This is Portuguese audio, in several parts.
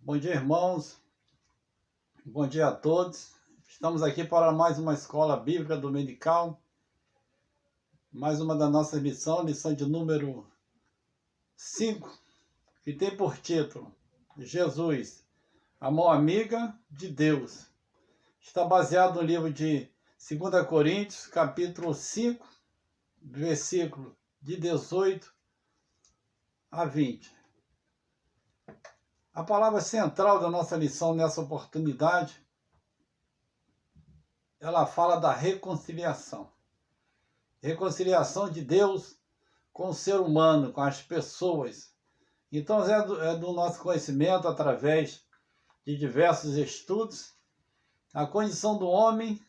Bom dia, irmãos. Bom dia a todos. Estamos aqui para mais uma escola bíblica dominical. Mais uma da nossa lição de número 5, que tem por título Jesus, a mão amiga de Deus. Está baseado no livro de 2 Coríntios, capítulo 5, versículo de 18 a 20. A palavra central da nossa lição nessa oportunidade, ela fala da reconciliação. Reconciliação de Deus com o ser humano, com as pessoas. Então é do nosso conhecimento, através de diversos estudos, a condição do homem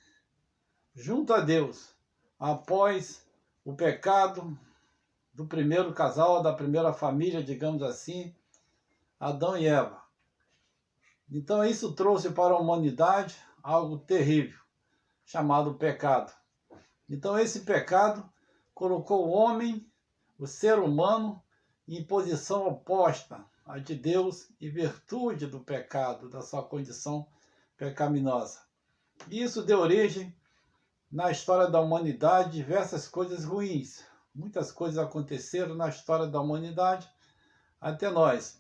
junto a Deus, após o pecado do primeiro casal, da primeira família, digamos assim, Adão e Eva. Então isso trouxe para a humanidade algo terrível, chamado pecado. Então esse pecado colocou o homem, o ser humano, em posição oposta à de Deus, em virtude do pecado, da sua condição pecaminosa. E isso deu origem, na história da humanidade, diversas coisas ruins. Muitas coisas aconteceram na história da humanidade até nós.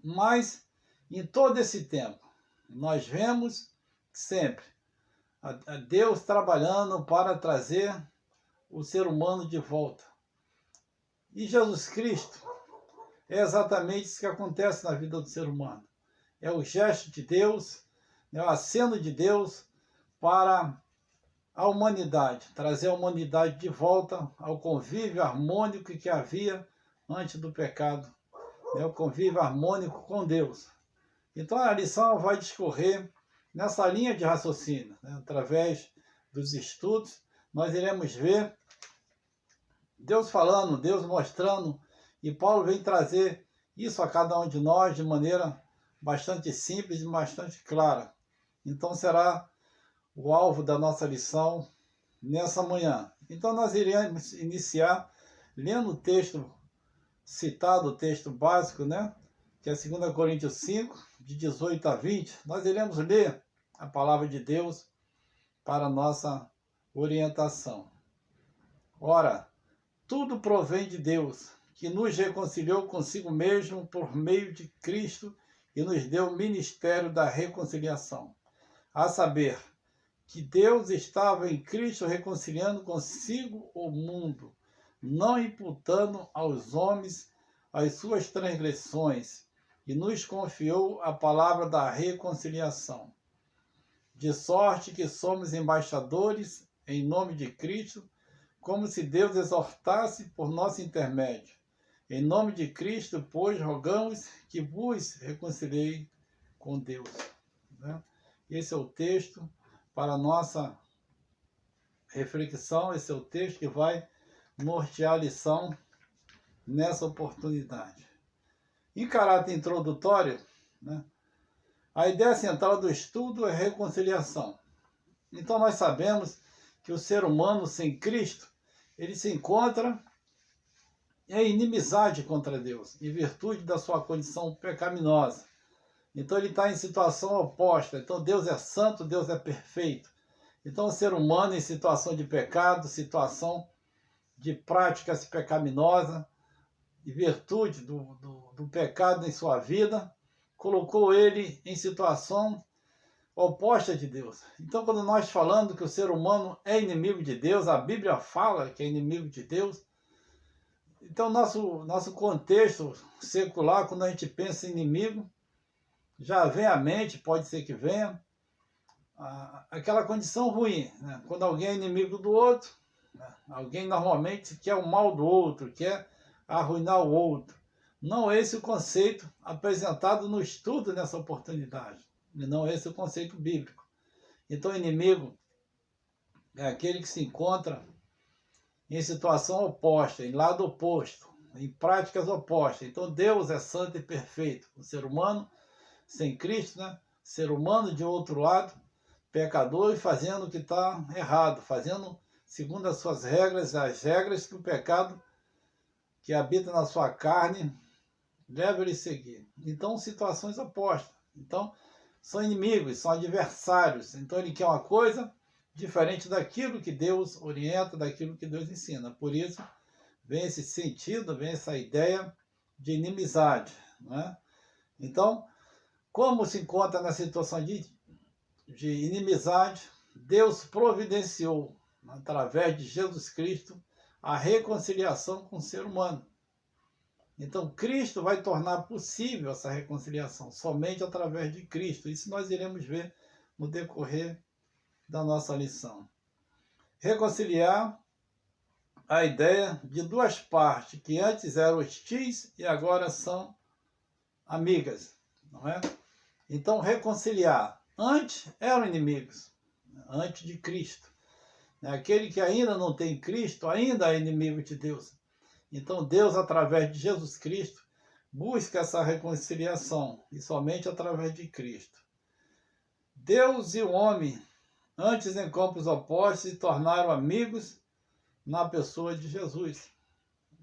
Mas, em todo esse tempo, nós vemos sempre a Deus trabalhando para trazer o ser humano de volta. E Jesus Cristo é exatamente isso que acontece na vida do ser humano. É o gesto de Deus, é o aceno de Deus para a humanidade, trazer a humanidade de volta ao convívio harmônico que havia antes do pecado. O convívio harmônico com Deus. Então a lição vai discorrer nessa linha de raciocínio, através dos estudos, nós iremos ver Deus falando, Deus mostrando, e Paulo vem trazer isso a cada um de nós de maneira bastante simples e bastante clara. Então será o alvo da nossa lição nessa manhã. Então nós iremos iniciar lendo o texto citado, o texto básico, que é 2 Coríntios 5, de 18 a 20, nós iremos ler a palavra de Deus para a nossa orientação. Ora, tudo provém de Deus, que nos reconciliou consigo mesmo por meio de Cristo e nos deu o ministério da reconciliação. A saber, que Deus estava em Cristo reconciliando consigo o mundo, não imputando aos homens as suas transgressões, e nos confiou a palavra da reconciliação. De sorte que somos embaixadores em nome de Cristo, como se Deus exortasse por nosso intermédio. Em nome de Cristo, pois, rogamos que vos reconciliei com Deus. Esse é o texto para a nossa reflexão, esse é o texto que vai nortear a lição nessa oportunidade. Em caráter introdutório, a ideia central do estudo é reconciliação. Então nós sabemos que o ser humano sem Cristo, ele se encontra em inimizade contra Deus, em virtude da sua condição pecaminosa. Então ele está em situação oposta. Então Deus é santo, Deus é perfeito. Então o ser humano em situação de pecado, situação de práticas pecaminosas, em virtude do pecado em sua vida, colocou ele em situação oposta de Deus. Então, quando nós falamos que o ser humano é inimigo de Deus, a Bíblia fala que é inimigo de Deus, então nosso contexto secular, quando a gente pensa em inimigo, já vem à mente, pode ser que venha, aquela condição ruim, quando alguém é inimigo do outro, alguém normalmente quer o mal do outro, quer arruinar o outro. Não é esse o conceito apresentado no estudo nessa oportunidade. E não é esse o conceito bíblico. Então, inimigo é aquele que se encontra em situação oposta, em lado oposto, em práticas opostas. Então, Deus é santo e perfeito. O ser humano, sem Cristo, ser humano de outro lado, pecador e fazendo o que está errado, fazendo segundo as suas regras, as regras que o pecado que habita na sua carne leva ele a seguir. Então, situações opostas. Então, são inimigos, são adversários. Então, ele quer uma coisa diferente daquilo que Deus orienta, daquilo que Deus ensina. Por isso, vem esse sentido, vem essa ideia de inimizade. Não é? Então, como se encontra na situação de inimizade, Deus providenciou, através de Jesus Cristo, a reconciliação com o ser humano. Então, Cristo vai tornar possível essa reconciliação, somente através de Cristo. Isso nós iremos ver no decorrer da nossa lição. Reconciliar a ideia de duas partes, que antes eram hostis e agora são amigas, não é? Então, reconciliar. Antes eram inimigos, antes de Cristo. Aquele que ainda não tem Cristo, ainda é inimigo de Deus. Então, Deus, através de Jesus Cristo, busca essa reconciliação, e somente através de Cristo. Deus e o homem, antes em campos opostos, se tornaram amigos na pessoa de Jesus.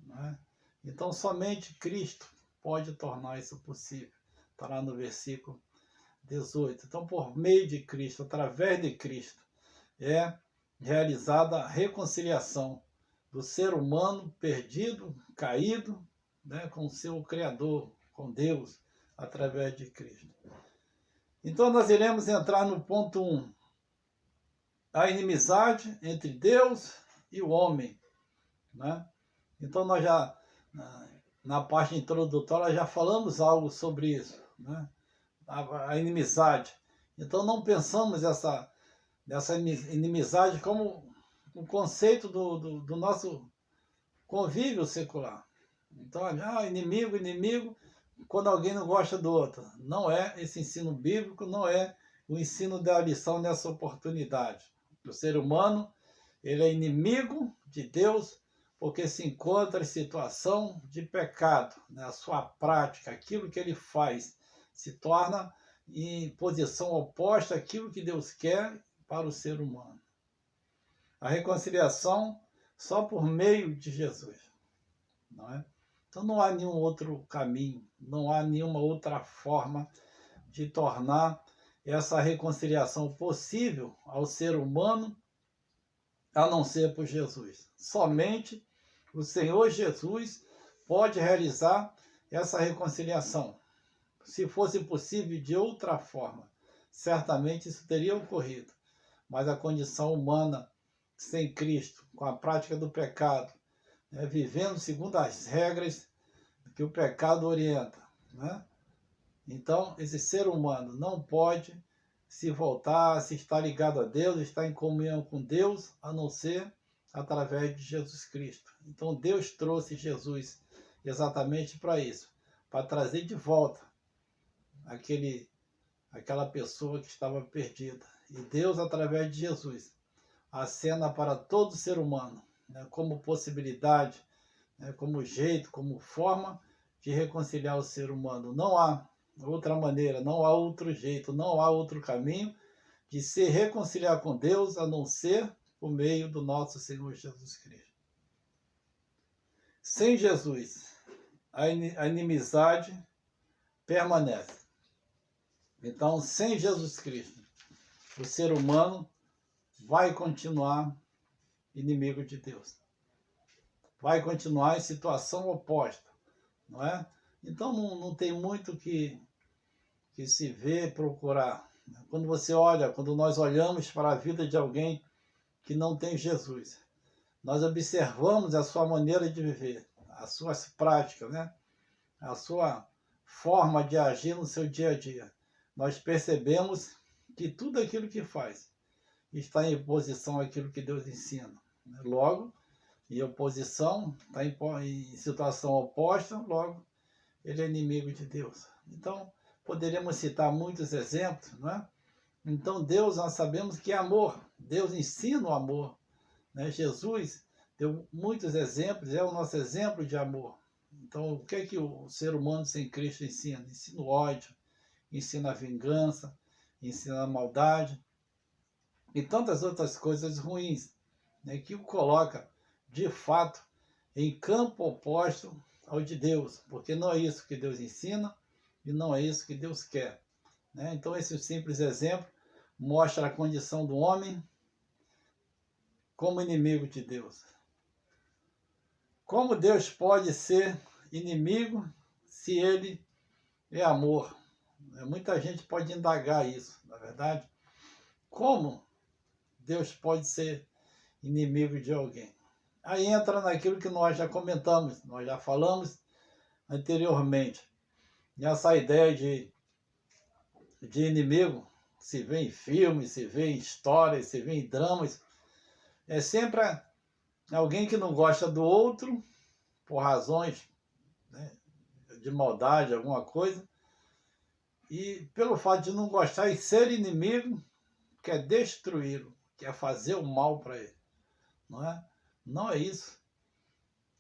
Né? Então, somente Cristo pode tornar isso possível. Está lá no versículo 18. Então, por meio de Cristo, através de Cristo, é realizada a reconciliação do ser humano perdido, caído, né, com o seu Criador, com Deus, através de Cristo. Então, nós iremos entrar no ponto 1. A inimizade entre Deus e o homem. Né? Então, nós já, na parte introdutória, já falamos algo sobre isso. Né? A inimizade. Então, não pensamos dessa inimizade como o conceito do nosso convívio secular. Então, inimigo, quando alguém não gosta do outro. Não é esse ensino bíblico, não é o ensino da lição nessa oportunidade. O ser humano, ele é inimigo de Deus porque se encontra em situação de pecado. Né? A sua prática, aquilo que ele faz, se torna em posição oposta àquilo que Deus quer para o ser humano. A reconciliação só por meio de Jesus. Não é? Então não há nenhum outro caminho, não há nenhuma outra forma de tornar essa reconciliação possível ao ser humano, a não ser por Jesus. Somente o Senhor Jesus pode realizar essa reconciliação. Se fosse possível de outra forma, certamente isso teria ocorrido. Mas a condição humana sem Cristo, com a prática do pecado, vivendo segundo as regras que o pecado orienta. Né? Então, esse ser humano não pode se voltar, se estar ligado a Deus, estar em comunhão com Deus, a não ser através de Jesus Cristo. Então, Deus trouxe Jesus exatamente para isso, para trazer de volta aquela pessoa que estava perdida. E Deus, através de Jesus, acena para todo ser humano, né, como possibilidade, né, como jeito, como forma de reconciliar o ser humano. Não há outra maneira, não há outro jeito, não há outro caminho de se reconciliar com Deus, a não ser por meio do nosso Senhor Jesus Cristo. Sem Jesus, a inimizade permanece. Então, sem Jesus Cristo, o ser humano vai continuar inimigo de Deus. Vai continuar em situação oposta, não é? Então, não tem muito que se vê, procurar. Quando você olha, quando nós olhamos para a vida de alguém que não tem Jesus, nós observamos a sua maneira de viver, as suas práticas, né? A sua forma de agir no seu dia a dia. Nós percebemos que tudo aquilo que faz está em oposição àquilo que Deus ensina. Logo, em oposição, está em situação oposta, logo, ele é inimigo de Deus. Então, poderíamos citar muitos exemplos, não é? Então, Deus, nós sabemos que é amor. Deus ensina o amor. Né? Jesus deu muitos exemplos, é o nosso exemplo de amor. Então, o que é que o ser humano sem Cristo ensina? Ensina o ódio, ensina a vingança, ensina a maldade e tantas outras coisas ruins, né, que o coloca, de fato, em campo oposto ao de Deus, porque não é isso que Deus ensina e não é isso que Deus quer. Né? Então, esse simples exemplo mostra a condição do homem como inimigo de Deus. Como Deus pode ser inimigo se ele é amor? Muita gente pode indagar isso, na verdade. Como Deus pode ser inimigo de alguém? Aí entra naquilo que nós já comentamos, nós já falamos anteriormente. E essa ideia de inimigo se vê em filmes, se vê em histórias, se vê em dramas. É sempre alguém que não gosta do outro por razões, né, de maldade, alguma coisa. E pelo fato de não gostar e ser inimigo, quer destruí-lo, quer fazer o mal para ele. Não é? Não é isso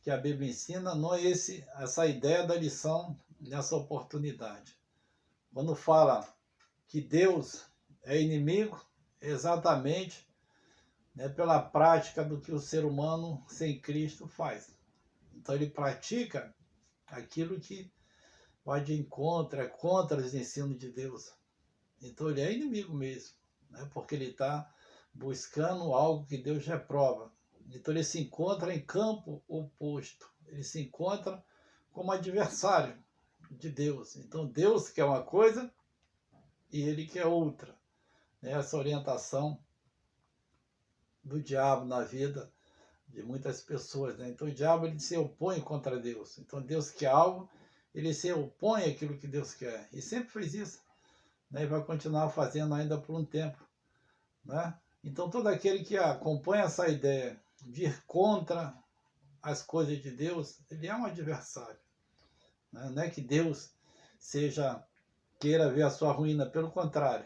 que a Bíblia ensina, não é essa ideia da lição nessa oportunidade. Quando fala que Deus é inimigo, exatamente, né, pela prática do que o ser humano sem Cristo faz. Então ele pratica aquilo que vai de encontro, é contra os ensinos de Deus. Então ele é inimigo mesmo, né, porque ele está buscando algo que Deus reprova. Então ele se encontra em campo oposto, ele se encontra como adversário de Deus. Então Deus quer uma coisa e ele quer outra. Essa orientação do diabo na vida de muitas pessoas. Né? Então o diabo ele se opõe contra Deus. Então Deus quer algo, ele se opõe àquilo que Deus quer. E sempre fez isso. Né? E vai continuar fazendo ainda por um tempo. Né? Então todo aquele que acompanha essa ideia de ir contra as coisas de Deus, ele é um adversário. Né? Não é que Deus queira ver a sua ruína, pelo contrário.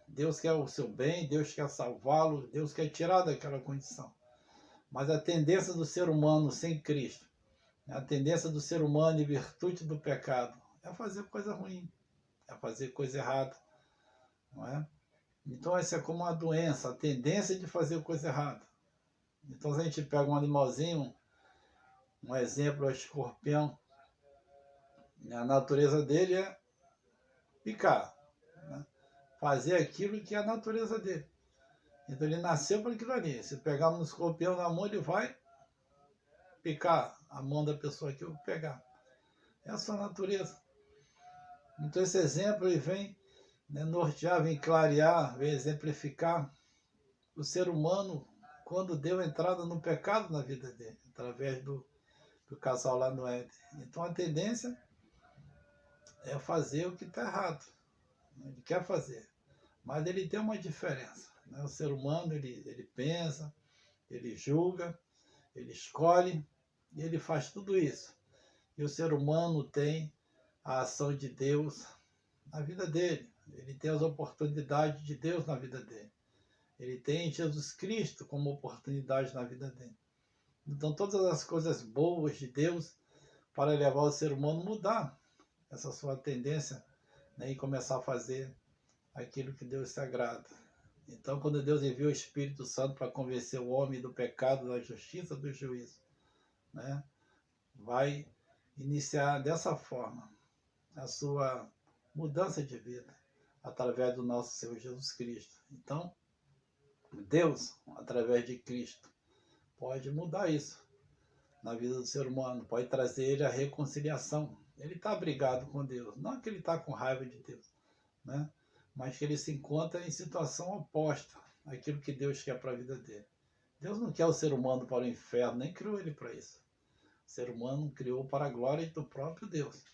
Deus quer o seu bem, Deus quer salvá-lo, Deus quer tirar daquela condição. Mas a tendência do ser humano sem Cristo, a tendência do ser humano em virtude do pecado, é fazer coisa ruim, é fazer coisa errada. Não é? Então essa é como uma doença, a tendência de fazer coisa errada. Então se a gente pega um animalzinho, um exemplo, o escorpião, a natureza dele é picar, né? Fazer aquilo que é a natureza dele. Então ele nasceu para aquilo ali. Se pegar um escorpião na mão, ele vai picar a mão da pessoa que eu pegar. Essa é a natureza. Então esse exemplo ele vem, né, nortear, vem clarear, vem exemplificar o ser humano quando deu entrada no pecado na vida dele, através do casal lá no Éden. Então a tendência é fazer o que está errado. Ele quer fazer. Mas ele tem uma diferença. Né? O ser humano, ele pensa, ele julga, ele escolhe e ele faz tudo isso. E o ser humano tem a ação de Deus na vida dele. Ele tem as oportunidades de Deus na vida dele. Ele tem Jesus Cristo como oportunidade na vida dele. Então todas as coisas boas de Deus para levar o ser humano a mudar essa sua tendência, né, e começar a fazer aquilo que Deus se agrada. Então, quando Deus enviou o Espírito Santo para convencer o homem do pecado, da justiça, do juízo, né, vai iniciar dessa forma a sua mudança de vida, através do nosso Senhor Jesus Cristo. Então, Deus, através de Cristo, pode mudar isso na vida do ser humano, pode trazer ele a reconciliação. Ele está brigado com Deus, não que ele está com raiva de Deus, né? Mas que ele se encontra em situação oposta àquilo que Deus quer para a vida dele. Deus não quer o ser humano para o inferno, nem criou ele para isso. O ser humano criou para a glória do próprio Deus.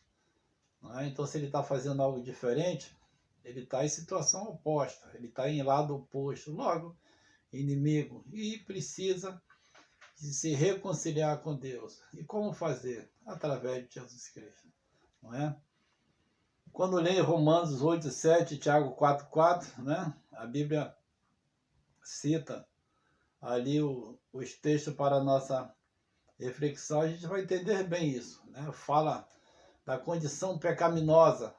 Não é? Então, se ele está fazendo algo diferente, ele está em situação oposta, ele está em lado oposto, logo, inimigo, e precisa de se reconciliar com Deus. E como fazer? Através de Jesus Cristo. Não é? Quando leio Romanos 8:7, Tiago 4:4, né? A Bíblia cita ali os textos para a nossa reflexão, a gente vai entender bem isso. Né? Fala da condição pecaminosa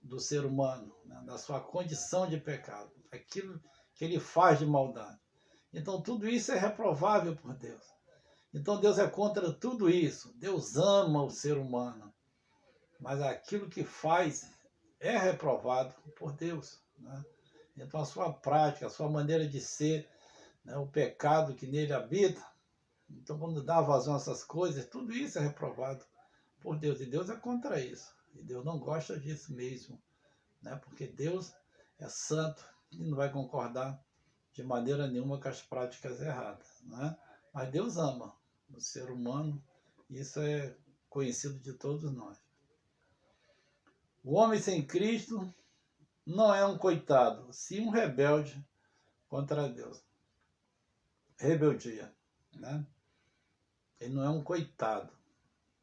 do ser humano, né? Da sua condição de pecado, aquilo que ele faz de maldade. Então tudo isso é reprovável por Deus. Então Deus é contra tudo isso. Deus ama o ser humano, mas aquilo que faz é reprovado por Deus, né? Então a sua prática, a sua maneira de ser, né, o pecado que nele habita, então quando dá vazão a essas coisas, tudo isso é reprovado por Deus. E Deus é contra isso. E Deus não gosta disso mesmo, né? Porque Deus é santo e não vai concordar de maneira nenhuma com as práticas erradas, né? Mas Deus ama o ser humano, e isso é conhecido de todos nós. O homem sem Cristo não é um coitado, sim um rebelde contra Deus. Rebeldia, né? Ele não é um coitado,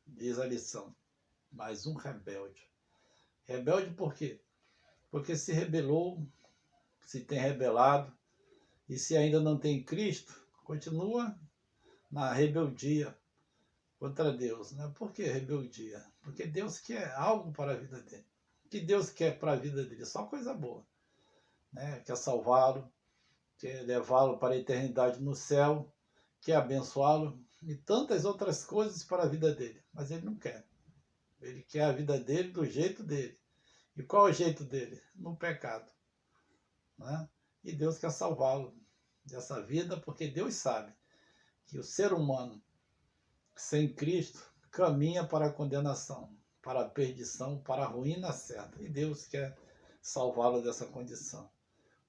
diz a lição, mas um rebelde. Rebelde por quê? Porque se rebelou, se tem rebelado, e se ainda não tem Cristo, continua na rebeldia contra Deus, né? Por que rebeldia? Porque Deus quer algo para a vida dele. O que Deus quer para a vida dele? Só coisa boa, né? Quer salvá-lo, quer levá-lo para a eternidade no céu, quer abençoá-lo e tantas outras coisas para a vida dele. Mas ele não quer. Ele quer a vida dele do jeito dele. E qual é o jeito dele? No pecado, né? E Deus quer salvá-lo dessa vida, porque Deus sabe que o ser humano sem Cristo caminha para a condenação, para a perdição, para a ruína certa. E Deus quer salvá-lo dessa condição.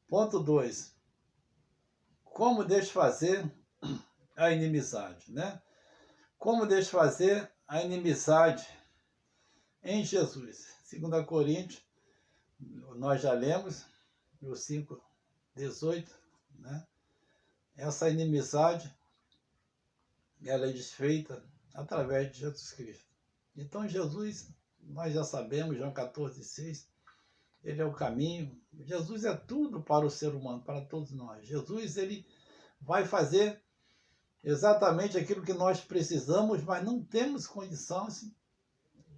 Ponto 2. Como desfazer a inimizade, né? Como desfazer a inimizade em Jesus? 2 Coríntios, nós já lemos, no 5:18, né? Essa inimizade, ela é desfeita através de Jesus Cristo. Então Jesus, nós já sabemos, João 14:6, ele é o caminho. Jesus é tudo para o ser humano, para todos nós. Jesus, ele vai fazer exatamente aquilo que nós precisamos, mas não temos condições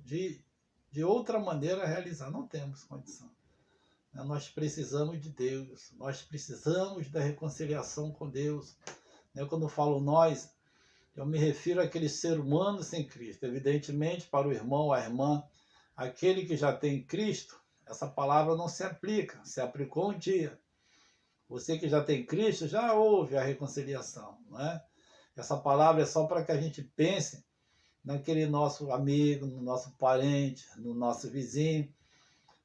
de outra maneira realizar. Não temos condição. Nós precisamos de Deus, nós precisamos da reconciliação com Deus. Quando eu falo nós, eu me refiro àquele ser humano sem Cristo. Evidentemente, para o irmão, a irmã, aquele que já tem Cristo, essa palavra não se aplica, se aplicou um dia. Você que já tem Cristo, já houve a reconciliação, não é? Essa palavra é só para que a gente pense naquele nosso amigo, no nosso parente, no nosso vizinho,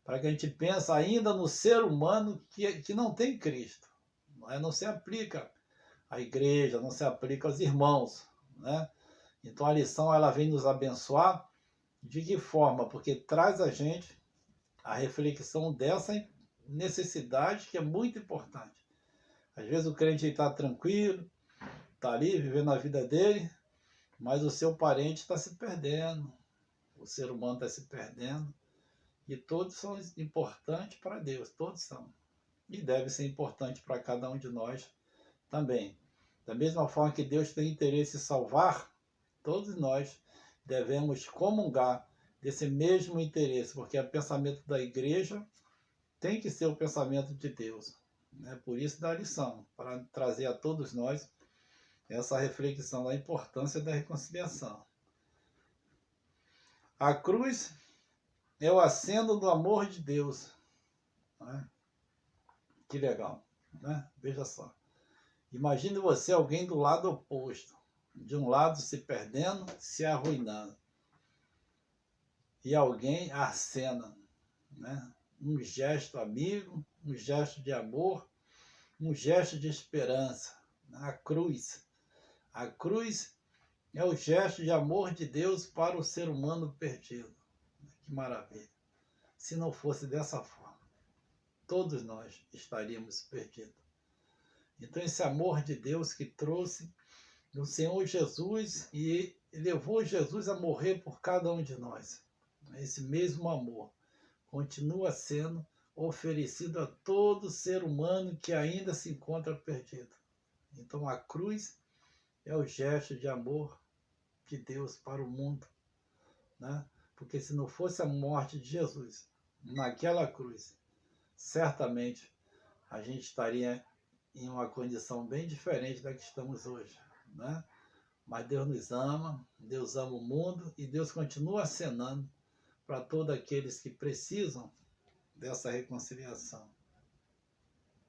para que a gente pense ainda no ser humano que não tem Cristo. Não é? Não se aplica à igreja, não se aplica aos irmãos, né? Então a lição, ela vem nos abençoar de que forma? Porque traz a gente a reflexão dessa necessidade que é muito importante. Às vezes o crente está tranquilo, está ali vivendo a vida dele, mas o seu parente está se perdendo, o ser humano está se perdendo, e todos são importantes para Deus, todos são. E deve ser importante para cada um de nós também. Da mesma forma que Deus tem interesse em salvar, todos nós devemos comungar desse mesmo interesse, porque o pensamento da igreja tem que ser o pensamento de Deus, né? Por isso dá lição, para trazer a todos nós essa reflexão da importância da reconciliação. A cruz é o aceno do amor de Deus, né? Que legal, né? Veja só. Imagine você, alguém do lado oposto, de um lado se perdendo, se arruinando, e alguém acena, né? Um gesto amigo, um gesto de amor, um gesto de esperança. A cruz. A cruz é o gesto de amor de Deus para o ser humano perdido. Que maravilha. Se não fosse dessa forma, todos nós estaríamos perdidos. Então esse amor de Deus que trouxe o Senhor Jesus e levou Jesus a morrer por cada um de nós. Esse mesmo amor continua sendo oferecido a todo ser humano que ainda se encontra perdido. Então a cruz é o gesto de amor de Deus para o mundo, né? Porque se não fosse a morte de Jesus naquela cruz, certamente a gente estaria em uma condição bem diferente da que estamos hoje, né? Mas Deus nos ama, Deus ama o mundo e Deus continua acenando para todos aqueles que precisam dessa reconciliação.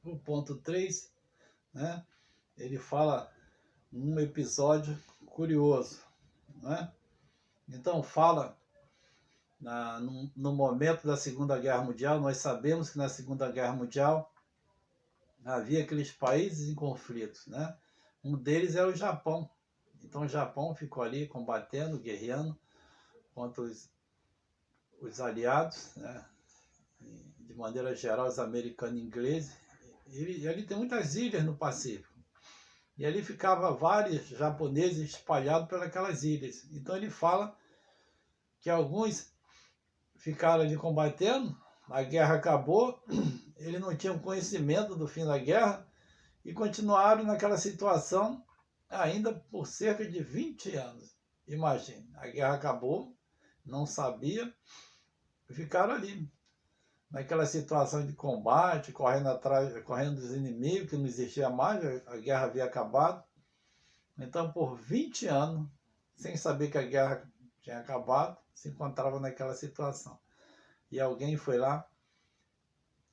O ponto 3, né, ele fala um episódio curioso. Né? Então fala, no momento da Segunda Guerra Mundial, nós sabemos que na Segunda Guerra Mundial havia aqueles países em conflitos. Né? Um deles é o Japão. Então o Japão ficou ali combatendo, guerreando contra os aliados, né? De maneira geral os americanos e ingleses. E ali tem muitas ilhas no Pacífico. E ali ficava vários japoneses espalhados pelas ilhas. Então ele fala que alguns ficaram ali combatendo, a guerra acabou, eles não tinham conhecimento do fim da guerra e continuaram naquela situação ainda por cerca de 20 anos. Imagine, a guerra acabou, não sabia, ficaram ali, naquela situação de combate, correndo dos inimigos, que não existia mais, a guerra havia acabado. Então, por 20 anos, sem saber que a guerra tinha acabado, se encontrava naquela situação. E alguém foi lá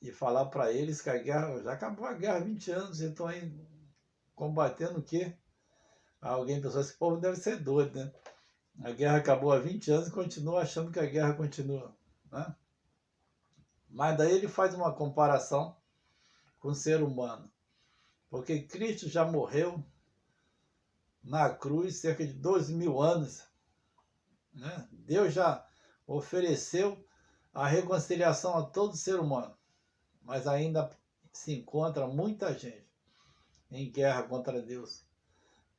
e falar para eles que a guerra, já acabou a guerra há 20 anos, então aí combatendo o quê? Alguém pensou, esse povo deve ser doido, né? A guerra acabou há 20 anos e continua achando que a guerra continua, né? Mas daí ele faz uma comparação com o ser humano. Porque Cristo já morreu na cruz cerca de 2.000 anos. Né? Deus já ofereceu a reconciliação a todo ser humano. Mas ainda se encontra muita gente em guerra contra Deus,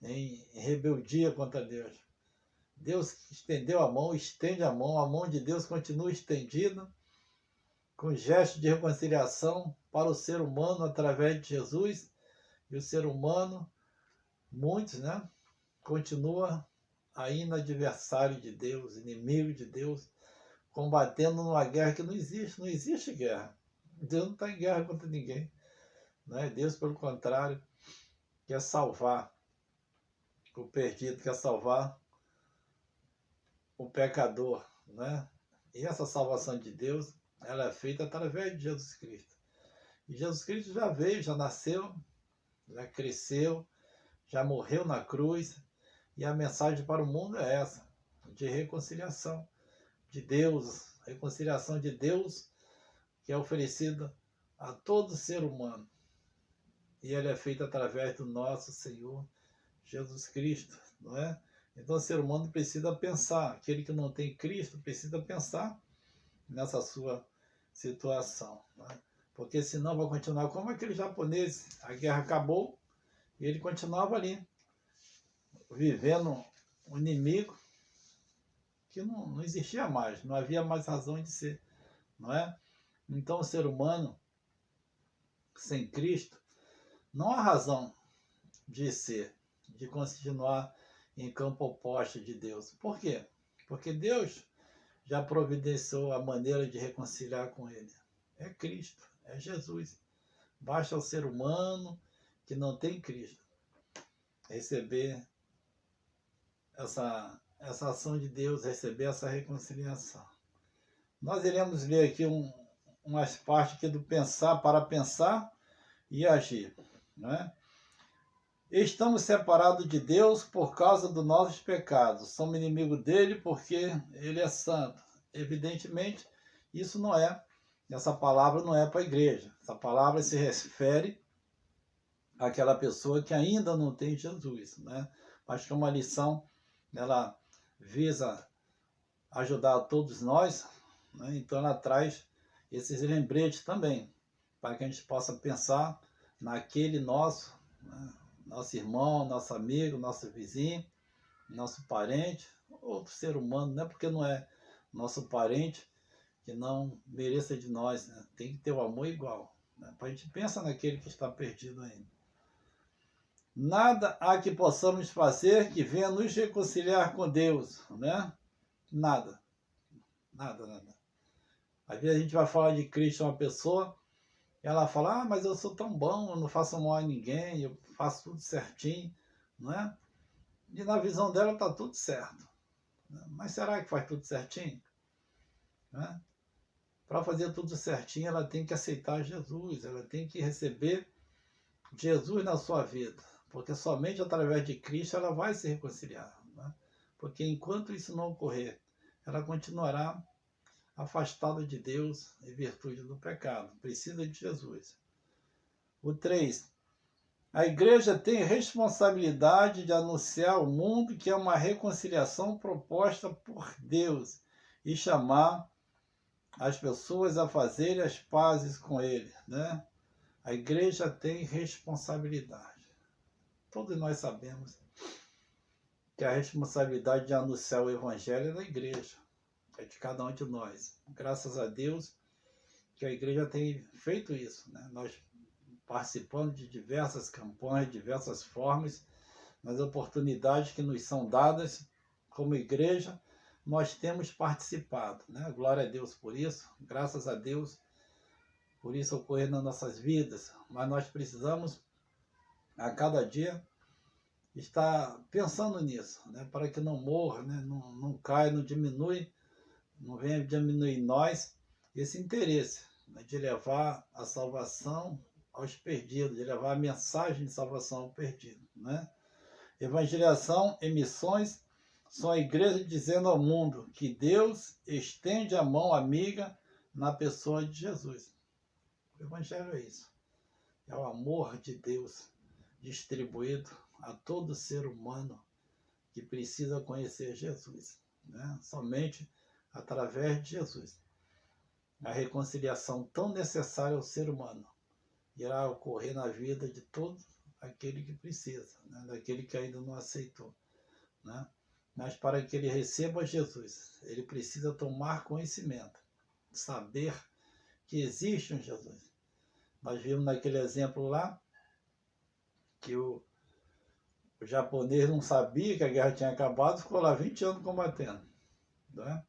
em rebeldia contra Deus. Deus estendeu a mão, estende a mão de Deus continua estendida, com gesto de reconciliação para o ser humano através de Jesus, e o ser humano, muitos, né, continua ainda adversário de Deus, inimigo de Deus, combatendo numa guerra que não existe guerra. Deus não está em guerra contra ninguém. Né? Deus, pelo contrário, quer salvar o perdido, quer salvar o pecador. Né? E essa salvação de Deus, ela é feita através de Jesus Cristo. E Jesus Cristo já veio, já nasceu, já cresceu, já morreu na cruz. E a mensagem para o mundo é essa, de reconciliação de Deus, reconciliação de Deus que é oferecida a todo ser humano. E ela é feita através do nosso Senhor Jesus Cristo, não é? Então o ser humano precisa pensar, aquele que não tem Cristo precisa pensar nessa sua situação, né? Porque senão vai continuar como aquele japonês, a guerra acabou e ele continuava ali, vivendo um inimigo que não existia mais, não havia mais razão de ser, não é? Então o ser humano sem Cristo não há razão de ser, de continuar em campo oposto de Deus. Por quê? Porque Deus já providenciou a maneira de reconciliar com Ele. É Cristo, é Jesus. Basta o ser humano que não tem Cristo receber essa ação de Deus, receber essa reconciliação. Nós iremos ler aqui umas partes aqui do pensar, para pensar e agir. Né? Estamos separados de Deus por causa dos nossos pecados. Somos inimigos dele porque ele é santo. Evidentemente, essa palavra não é para a igreja. Essa palavra se refere àquela pessoa que ainda não tem Jesus. Né? Mas que é uma lição, ela visa ajudar a todos nós, né? Então ela traz esses lembretes também, para que a gente possa pensar naquele nosso, né? Nosso irmão, nosso amigo, nosso vizinho, nosso parente, outro ser humano, não é porque não é nosso parente que não mereça de nós, né? Tem que ter o amor igual, né? Para a gente pensar naquele que está perdido ainda. Nada há que possamos fazer que venha nos reconciliar com Deus, né? Nada. Às vezes a gente vai falar de Cristo a uma pessoa, ela fala, mas eu sou tão bom, eu não faço mal a ninguém, eu faço tudo certinho, não é? E na visão dela está tudo certo. Mas será que faz tudo certinho? Né? Para fazer tudo certinho, ela tem que aceitar Jesus, ela tem que receber Jesus na sua vida, porque somente através de Cristo ela vai se reconciliar. Né? Porque enquanto isso não ocorrer, ela continuará afastada de Deus em virtude do pecado. Precisa de Jesus. O 3. A igreja tem responsabilidade de anunciar ao mundo que é uma reconciliação proposta por Deus e chamar as pessoas a fazerem as pazes com Ele. Né? A igreja tem responsabilidade. Todos nós sabemos que a responsabilidade de anunciar o Evangelho é da igreja. É de cada um de nós. Graças a Deus que a igreja tem feito isso. Né? Nós participando de diversas campanhas, diversas formas, nas oportunidades que nos são dadas como igreja, nós temos participado. Né? Glória a Deus por isso, graças a Deus por isso ocorrer nas nossas vidas. Mas nós precisamos, a cada dia, estar pensando nisso, né? Para que não morra, né? Não caia, não diminui, não venha diminuir em nós esse interesse, né? De levar a salvação aos perdidos, de levar a mensagem de salvação ao perdido. Né? Evangelização e missões são a igreja dizendo ao mundo que Deus estende a mão amiga na pessoa de Jesus. O Evangelho é isso. É o amor de Deus distribuído a todo ser humano que precisa conhecer Jesus. Né? Somente através de Jesus. A reconciliação tão necessária ao ser humano irá ocorrer na vida de todo aquele que precisa, né? Daquele que ainda não aceitou. Né? Mas para que ele receba Jesus, ele precisa tomar conhecimento, saber que existe um Jesus. Nós vimos naquele exemplo lá que o japonês não sabia que a guerra tinha acabado, ficou lá 20 anos combatendo. Né?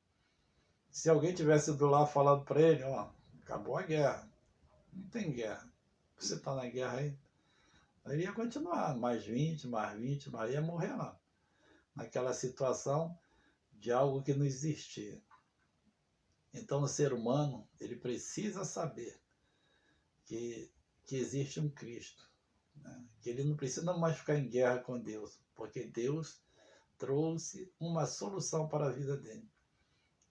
Se alguém tivesse ido lá falado para ele, ó, acabou a guerra, não tem guerra, você está na guerra aí, ele ia continuar, mais 20, mas ia morrer lá, naquela situação de algo que não existia. Então o ser humano, ele precisa saber que existe um Cristo, né? Que ele não precisa mais ficar em guerra com Deus, porque Deus trouxe uma solução para a vida dele.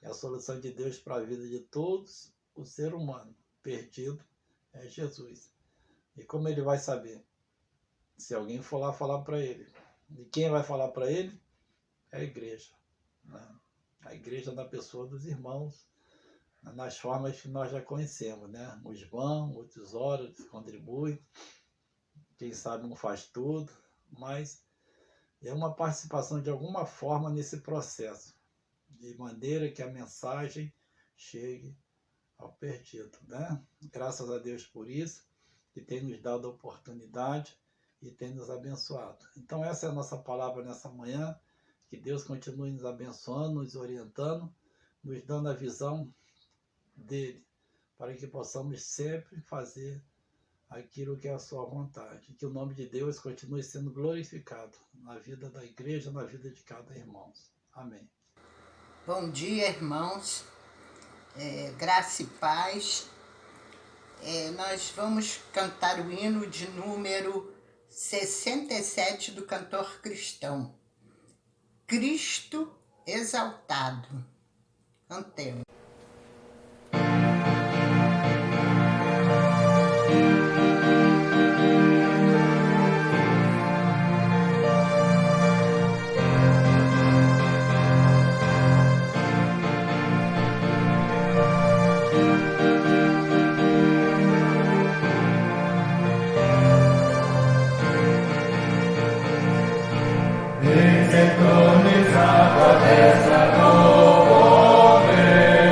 E a solução de Deus para a vida de todos, o ser humano perdido, é Jesus. E como ele vai saber? Se alguém for lá falar para ele. E quem vai falar para ele? É a igreja. Né? A igreja da pessoa dos irmãos, nas formas que nós já conhecemos. Né? Uns vão, outros oram, outros contribuem. Quem sabe não faz tudo, mas é uma participação de alguma forma nesse processo, de maneira que a mensagem chegue ao perdido. Né? Graças a Deus por isso, que tem nos dado a oportunidade e tem nos abençoado. Então essa é a nossa palavra nessa manhã, que Deus continue nos abençoando, nos orientando, nos dando a visão dele, para que possamos sempre fazer aquilo que é a sua vontade, que o nome de Deus continue sendo glorificado na vida da igreja, na vida de cada irmão. Amém. Bom dia, irmãos. Graça e paz. Nós vamos cantar o hino de número 67 do cantor cristão. Cristo exaltado. Cantemos. Sincronizado a destra do poder.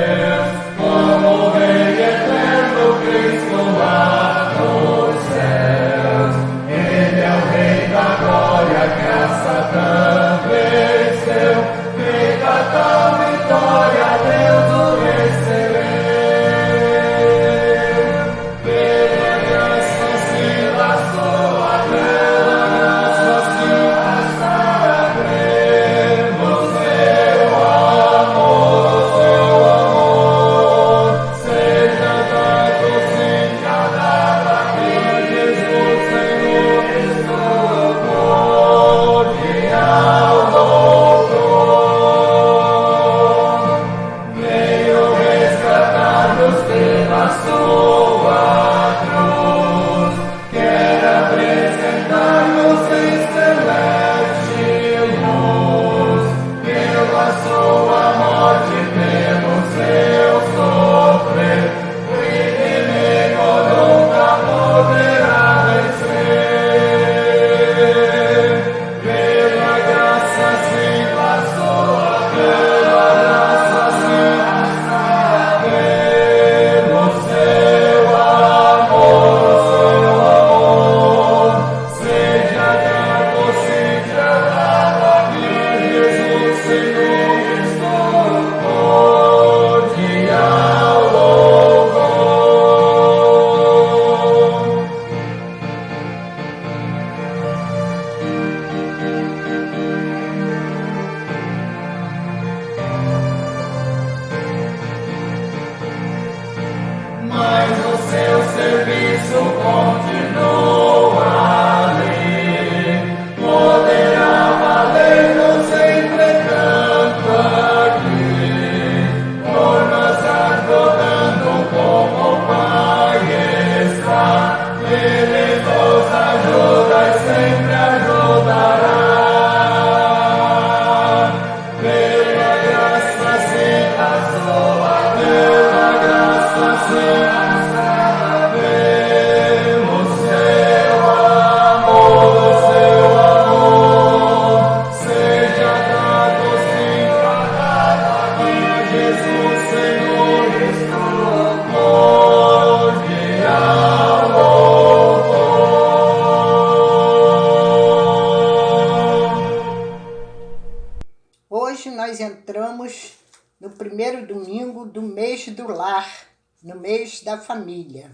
primeiro domingo do mês do lar, no mês da família.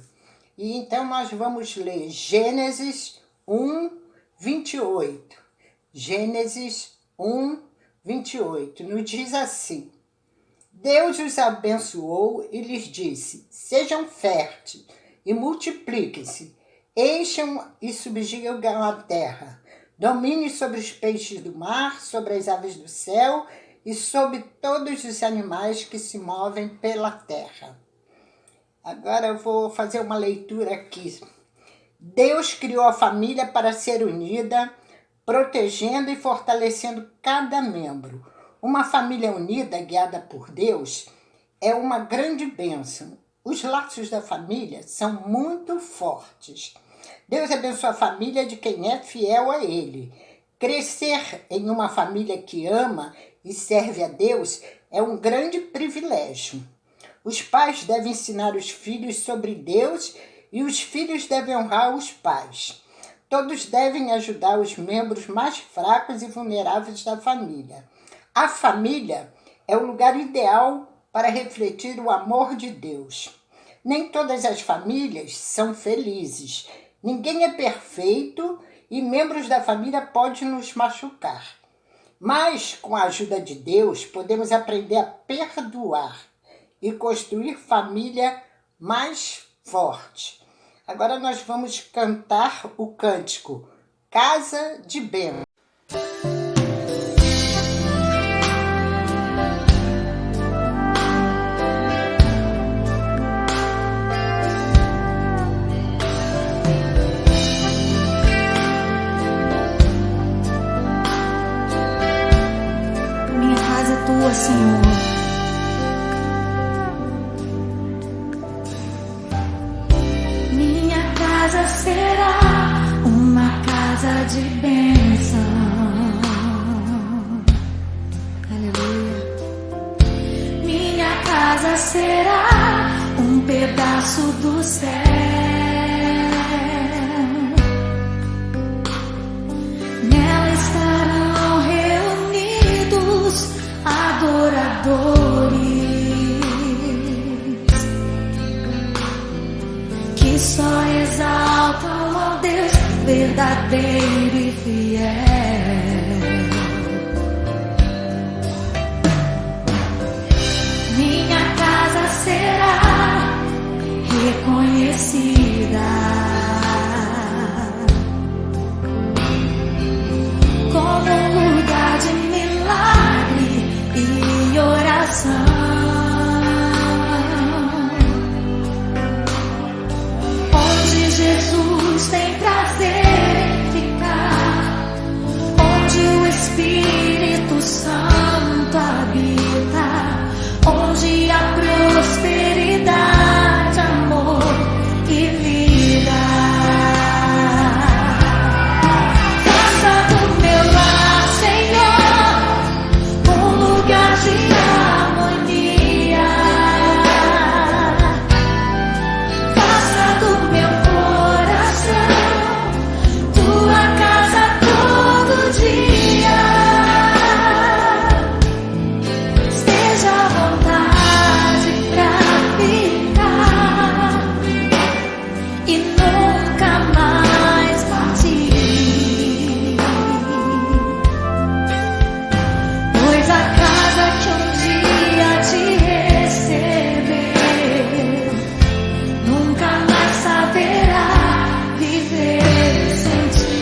E então nós vamos ler Gênesis 1, 28. Gênesis 1, 28. Nos diz assim: Deus os abençoou e lhes disse: sejam férteis e multipliquem-se, encham e subjugam a terra, dominem sobre os peixes do mar, sobre as aves do céu e sobre todos os animais que se movem pela terra. Agora eu vou fazer uma leitura aqui. Deus criou a família para ser unida, protegendo e fortalecendo cada membro. Uma família unida, guiada por Deus, é uma grande bênção. Os laços da família são muito fortes. Deus abençoa a família de quem é fiel a Ele. Crescer em uma família que ama e serve a Deus é um grande privilégio. Os pais devem ensinar os filhos sobre Deus e os filhos devem honrar os pais. Todos devem ajudar os membros mais fracos e vulneráveis da família. A família é o lugar ideal para refletir o amor de Deus. Nem todas as famílias são felizes. Ninguém é perfeito e membros da família podem nos machucar. Mas, com a ajuda de Deus, podemos aprender a perdoar e construir família mais forte. Agora nós vamos cantar o cântico Casa de Bênção. Minha casa é tua, Senhor. Será uma casa de bênção. Aleluia. Minha casa será um pedaço do céu. Nela estarão reunidos adoradores que só exaltam ao Deus verdadeiro e fiel. Minha casa será reconhecida como um lugar de milagre e oração. Jesus tem prazer em ficar, onde o Espírito Santo habita, onde há prosperidade, amor e vida. Faça do meu lar, Senhor, um lugar de harmonia. Faça do meu tua casa todo dia. Esteja à vontade pra ficar e nunca mais partir, pois a casa que um dia te recebeu nunca mais saberá viver sem ti.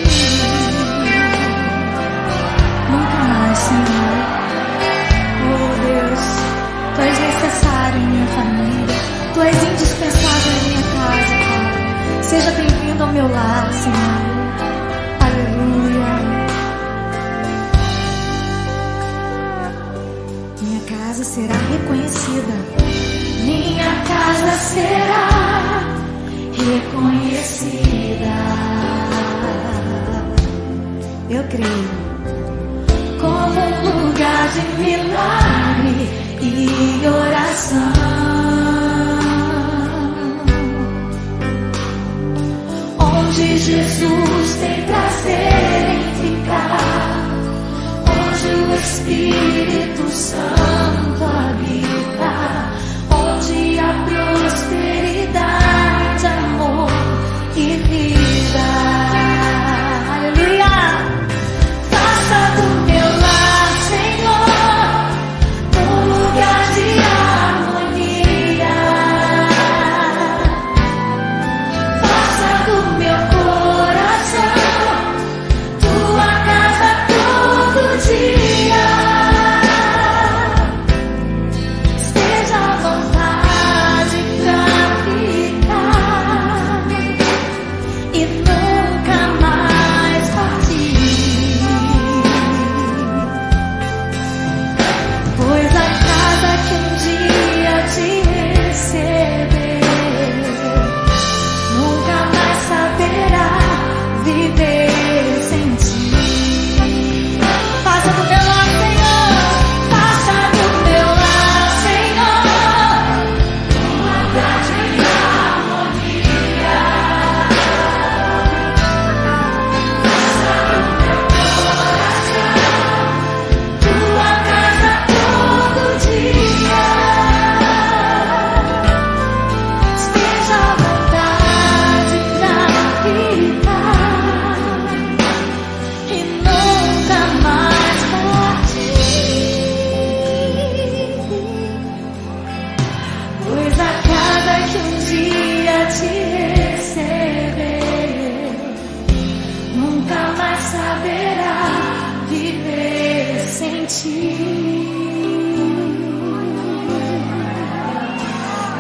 Nunca mais, Senhor. Oh Deus, Tu és necessário em minha família, Tu és indispensável em minha casa, Pai. Seja bem-vindo ao meu lar, Senhor. Aleluia. Minha casa será reconhecida. Minha casa será reconhecida. Eu creio. Como um lugar de milagre e oração, onde Jesus tem prazer em ficar, onde o Espírito Santo habita.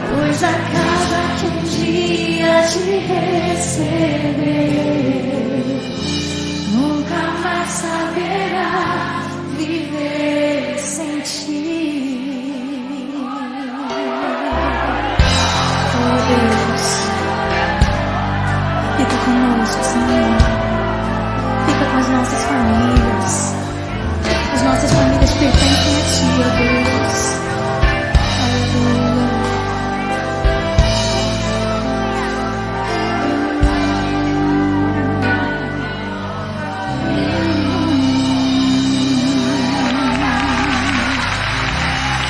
Pois a casa que um dia te receber nunca mais saberá viver sem ti. Oh Deus, fica conosco, Senhor. Fica com as nossas famílias. As nossas famílias pertencem a ti, ó Deus. Aleluia.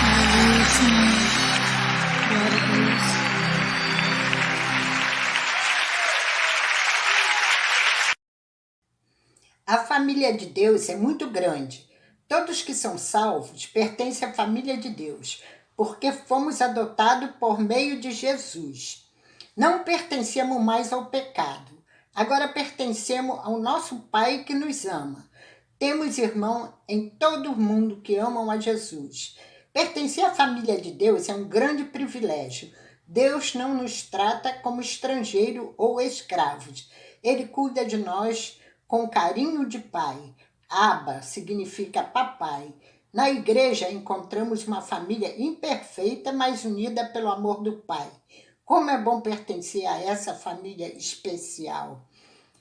Aleluia, Senhor. Glória a Deus. A família de Deus é muito grande. Todos que são salvos pertencem à família de Deus, porque fomos adotados por meio de Jesus. Não pertencemos mais ao pecado. Agora pertencemos ao nosso Pai que nos ama. Temos irmãos em todo o mundo que amam a Jesus. Pertencer à família de Deus é um grande privilégio. Deus não nos trata como estrangeiro ou escravos. Ele cuida de nós com carinho de pai. Abba significa papai. Na igreja encontramos uma família imperfeita, mas unida pelo amor do Pai. Como é bom pertencer a essa família especial.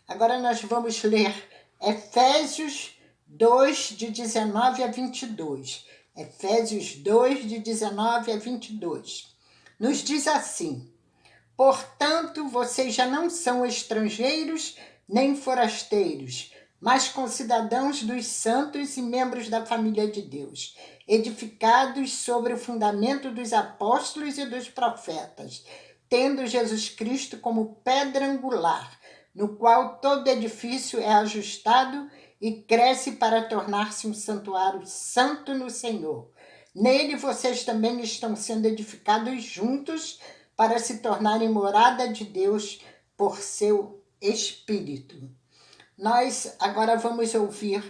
Agora nós vamos ler Efésios 2, de 19 a 22. Efésios 2, de 19 a 22. Nos diz assim: portanto, vocês já não são estrangeiros nem forasteiros, mas concidadãos dos santos e membros da família de Deus, edificados sobre o fundamento dos apóstolos e dos profetas, tendo Jesus Cristo como pedra angular, no qual todo edifício é ajustado e cresce para tornar-se um santuário santo no Senhor. Nele vocês também estão sendo edificados juntos para se tornarem morada de Deus por seu Espírito. Nós agora vamos ouvir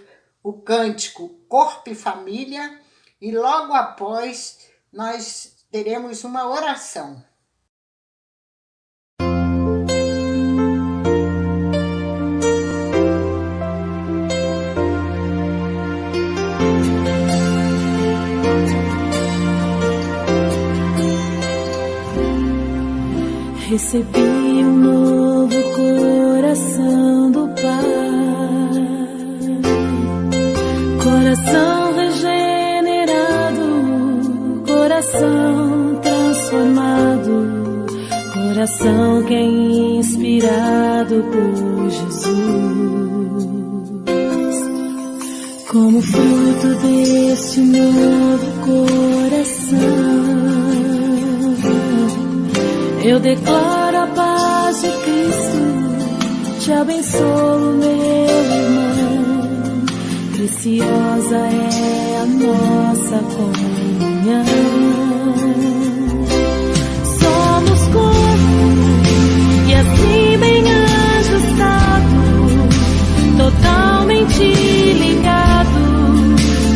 o cântico Corpo e Família e logo após nós teremos uma oração. Recebi um novo coração do Pai, coração regenerado, coração transformado, coração que é inspirado por Jesus. Como fruto deste novo coração, eu declaro a paz de Cristo, te abençoo, meu irmão. Preciosa é a nossa comunhão. Somos corpo e assim bem ajustado, totalmente ligado,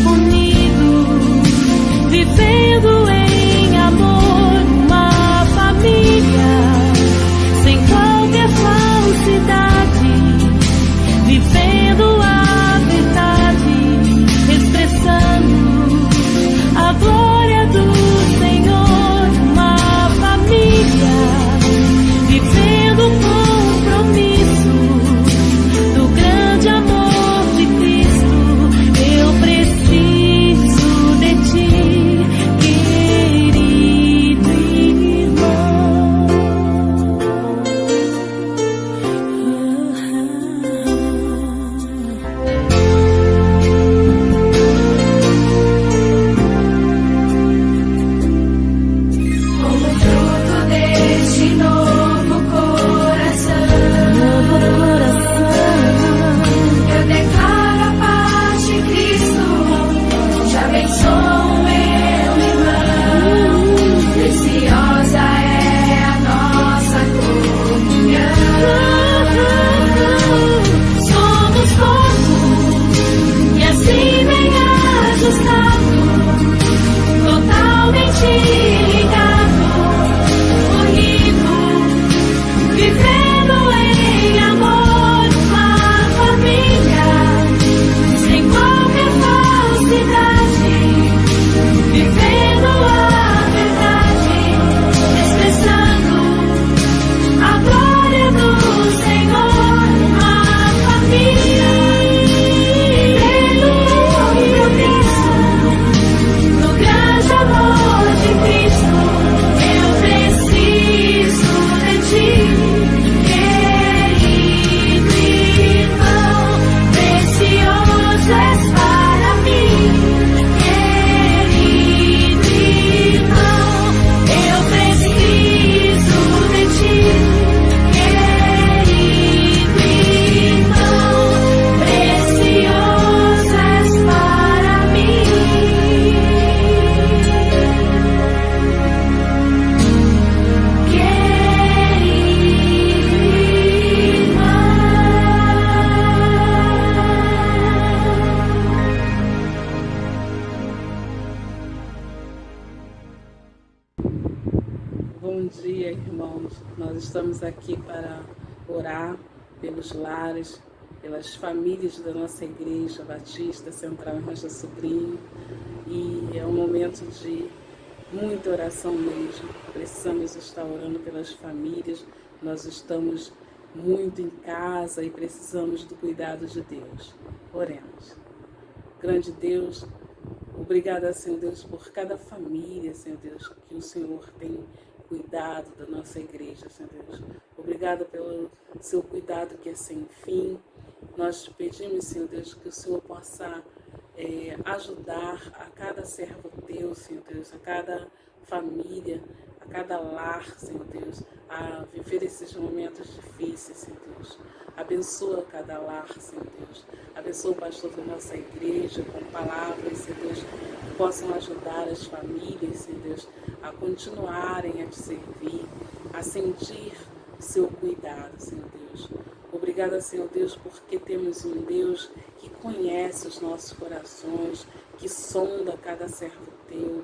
unido, vivendo em amor. Sem qualquer falsidade, vivendo a verdade, expressando a glória do Senhor. Uma família vivendo com estamos aqui para orar pelos lares, pelas famílias da nossa igreja Batista Central em Rocha Sobrinho, e é um momento de muita oração mesmo. Precisamos estar orando pelas famílias, nós estamos muito em casa e precisamos do cuidado de Deus. Oremos. Grande Deus, obrigada, Senhor Deus, por cada família, Senhor Deus, que o Senhor tem cuidado da nossa igreja, Senhor Deus. Obrigada pelo seu cuidado que é sem fim. Nós pedimos, Senhor Deus, que o Senhor possa ajudar a cada servo teu, Senhor Deus, a cada família, a cada lar, Senhor Deus, a viver esses momentos difíceis, Senhor Deus. Abençoa cada lar, Senhor Deus. Abençoa o pastor da nossa igreja com palavras, Senhor Deus, que possam ajudar as famílias, Senhor Deus, a continuarem a te servir, a sentir o seu cuidado, Senhor Deus. Obrigada, Senhor Deus, porque temos um Deus que conhece os nossos corações, que sonda cada servo teu.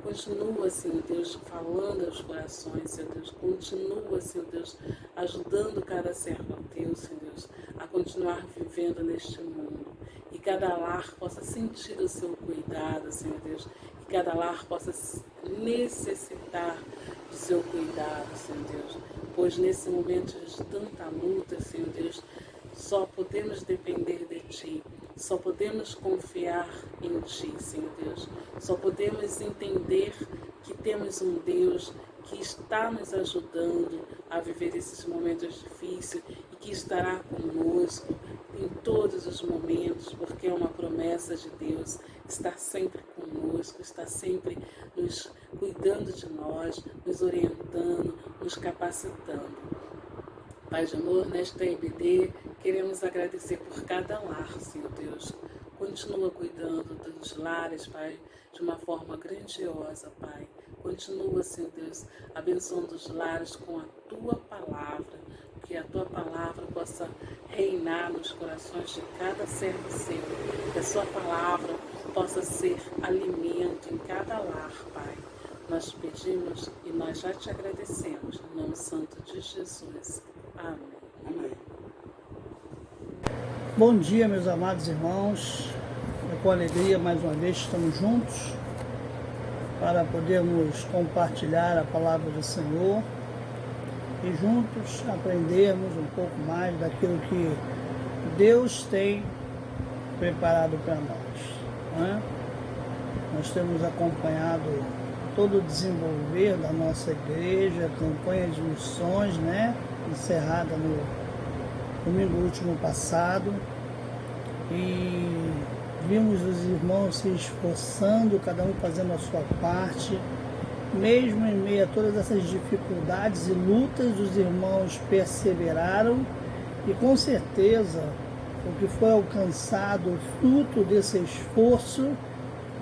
Continua, Senhor Deus, falando aos corações, Senhor Deus. Continua, Senhor Deus, ajudando cada servo teu, Senhor Deus, a continuar vivendo neste mundo. E cada lar possa sentir o seu cuidado, Senhor Deus. E cada lar possa necessitar do seu cuidado, Senhor Deus. Pois nesse momento de tanta luta, Senhor Deus, só podemos depender de Ti. Só podemos confiar em Ti, Senhor Deus. Só podemos entender que temos um Deus que está nos ajudando a viver esses momentos difíceis e que estará conosco em todos os momentos, porque é uma promessa de Deus, está sempre conosco, está sempre nos cuidando de nós, nos orientando, nos capacitando. Pai de amor, nesta EBD, queremos agradecer por cada lar, Senhor Deus. Continua cuidando dos lares, Pai, de uma forma grandiosa, Pai. Continua, Senhor Deus, abençoando os lares com a Tua palavra, que a Tua palavra possa reinar nos corações de cada servo seu, que a Sua palavra possa ser alimento em cada lar, Pai. Nós pedimos e nós já te agradecemos, em nome santo de Jesus. Amém. Amém. Bom dia, meus amados irmãos. É com alegria, mais uma vez, estamos juntos para podermos compartilhar a palavra do Senhor e juntos aprendermos um pouco mais daquilo que Deus tem preparado para nós, né? Nós temos acompanhado todo o desenvolver da nossa igreja, a campanha de missões, né? Encerrada no domingo último passado, e vimos os irmãos se esforçando, cada um fazendo a sua parte, mesmo em meio a todas essas dificuldades e lutas, os irmãos perseveraram, e com certeza o que foi alcançado, o fruto desse esforço,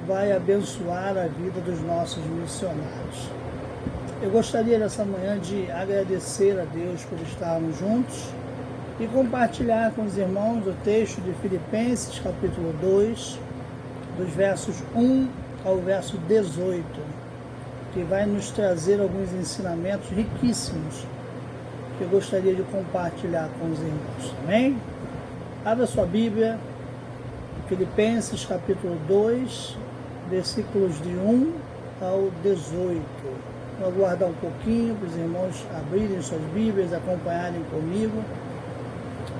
vai abençoar a vida dos nossos missionários. Eu gostaria nessa manhã de agradecer a Deus por estarmos juntos e compartilhar com os irmãos o texto de Filipenses, capítulo 2, dos versos 1 ao verso 18, que vai nos trazer alguns ensinamentos riquíssimos que eu gostaria de compartilhar com os irmãos. Amém? Abra sua Bíblia, Filipenses, capítulo 2, versículos de 1 ao 18. Vou aguardar um pouquinho para os irmãos abrirem suas Bíblias, acompanharem comigo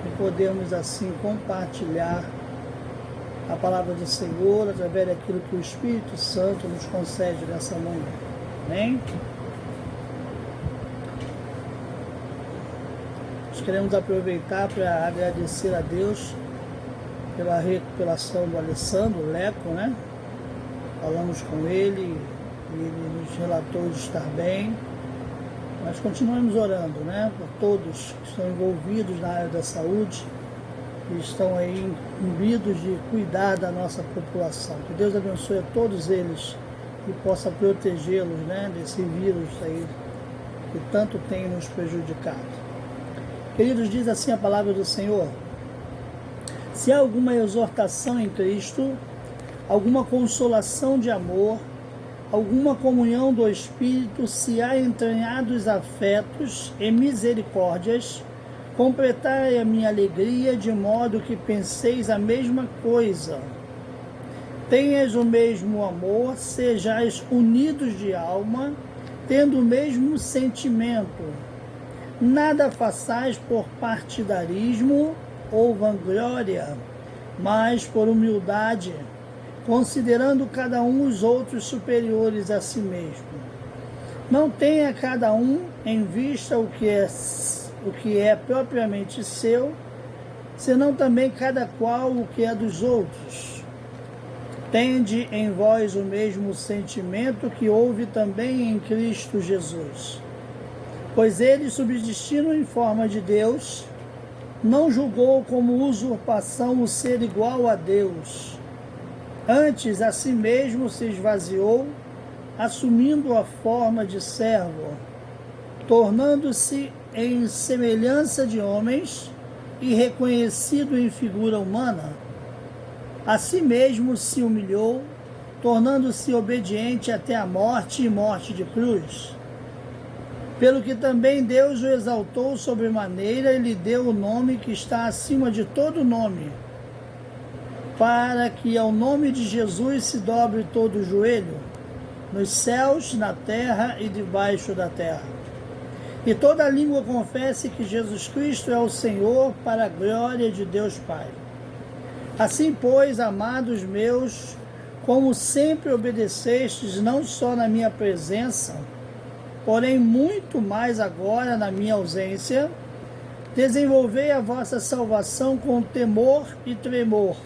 e podermos assim compartilhar a palavra do Senhor através daquilo que o Espírito Santo nos concede nessa manhã. Amém? Nós queremos aproveitar para agradecer a Deus pela recuperação do Alessandro Leco, né? Falamos com ele, ele nos relatou de estar bem. Nós continuamos orando, né, por todos que estão envolvidos na área da saúde e estão aí imbuídos de cuidar da nossa população. Que Deus abençoe a todos eles e possa protegê-los, né, desse vírus aí que tanto tem nos prejudicado. Queridos, diz assim a palavra do Senhor: se há alguma exortação em Cristo, alguma consolação de amor, alguma comunhão do Espírito, se há entranhados afetos e misericórdias, completai a minha alegria, de modo que penseis a mesma coisa. Tenhas o mesmo amor, sejais unidos de alma, tendo o mesmo sentimento. Nada façais por partidarismo ou vanglória, mas por humildade, considerando cada um os outros superiores a si mesmo. Não tenha cada um em vista o que é propriamente seu, senão também cada qual o que é dos outros. Tende em vós o mesmo sentimento que houve também em Cristo Jesus. Pois ele, subsistindo em forma de Deus, não julgou como usurpação o ser igual a Deus. Antes, a si mesmo se esvaziou, assumindo a forma de servo, tornando-se em semelhança de homens e reconhecido em figura humana. A si mesmo se humilhou, tornando-se obediente até a morte e morte de cruz. Pelo que também Deus o exaltou sobremaneira e lhe deu o nome que está acima de todo nome, para que ao nome de Jesus se dobre todo o joelho, nos céus, na terra e debaixo da terra. E toda língua confesse que Jesus Cristo é o Senhor, para a glória de Deus Pai. Assim, pois, amados meus, como sempre obedecestes, não só na minha presença, porém muito mais agora na minha ausência, desenvolvei a vossa salvação com temor e tremor,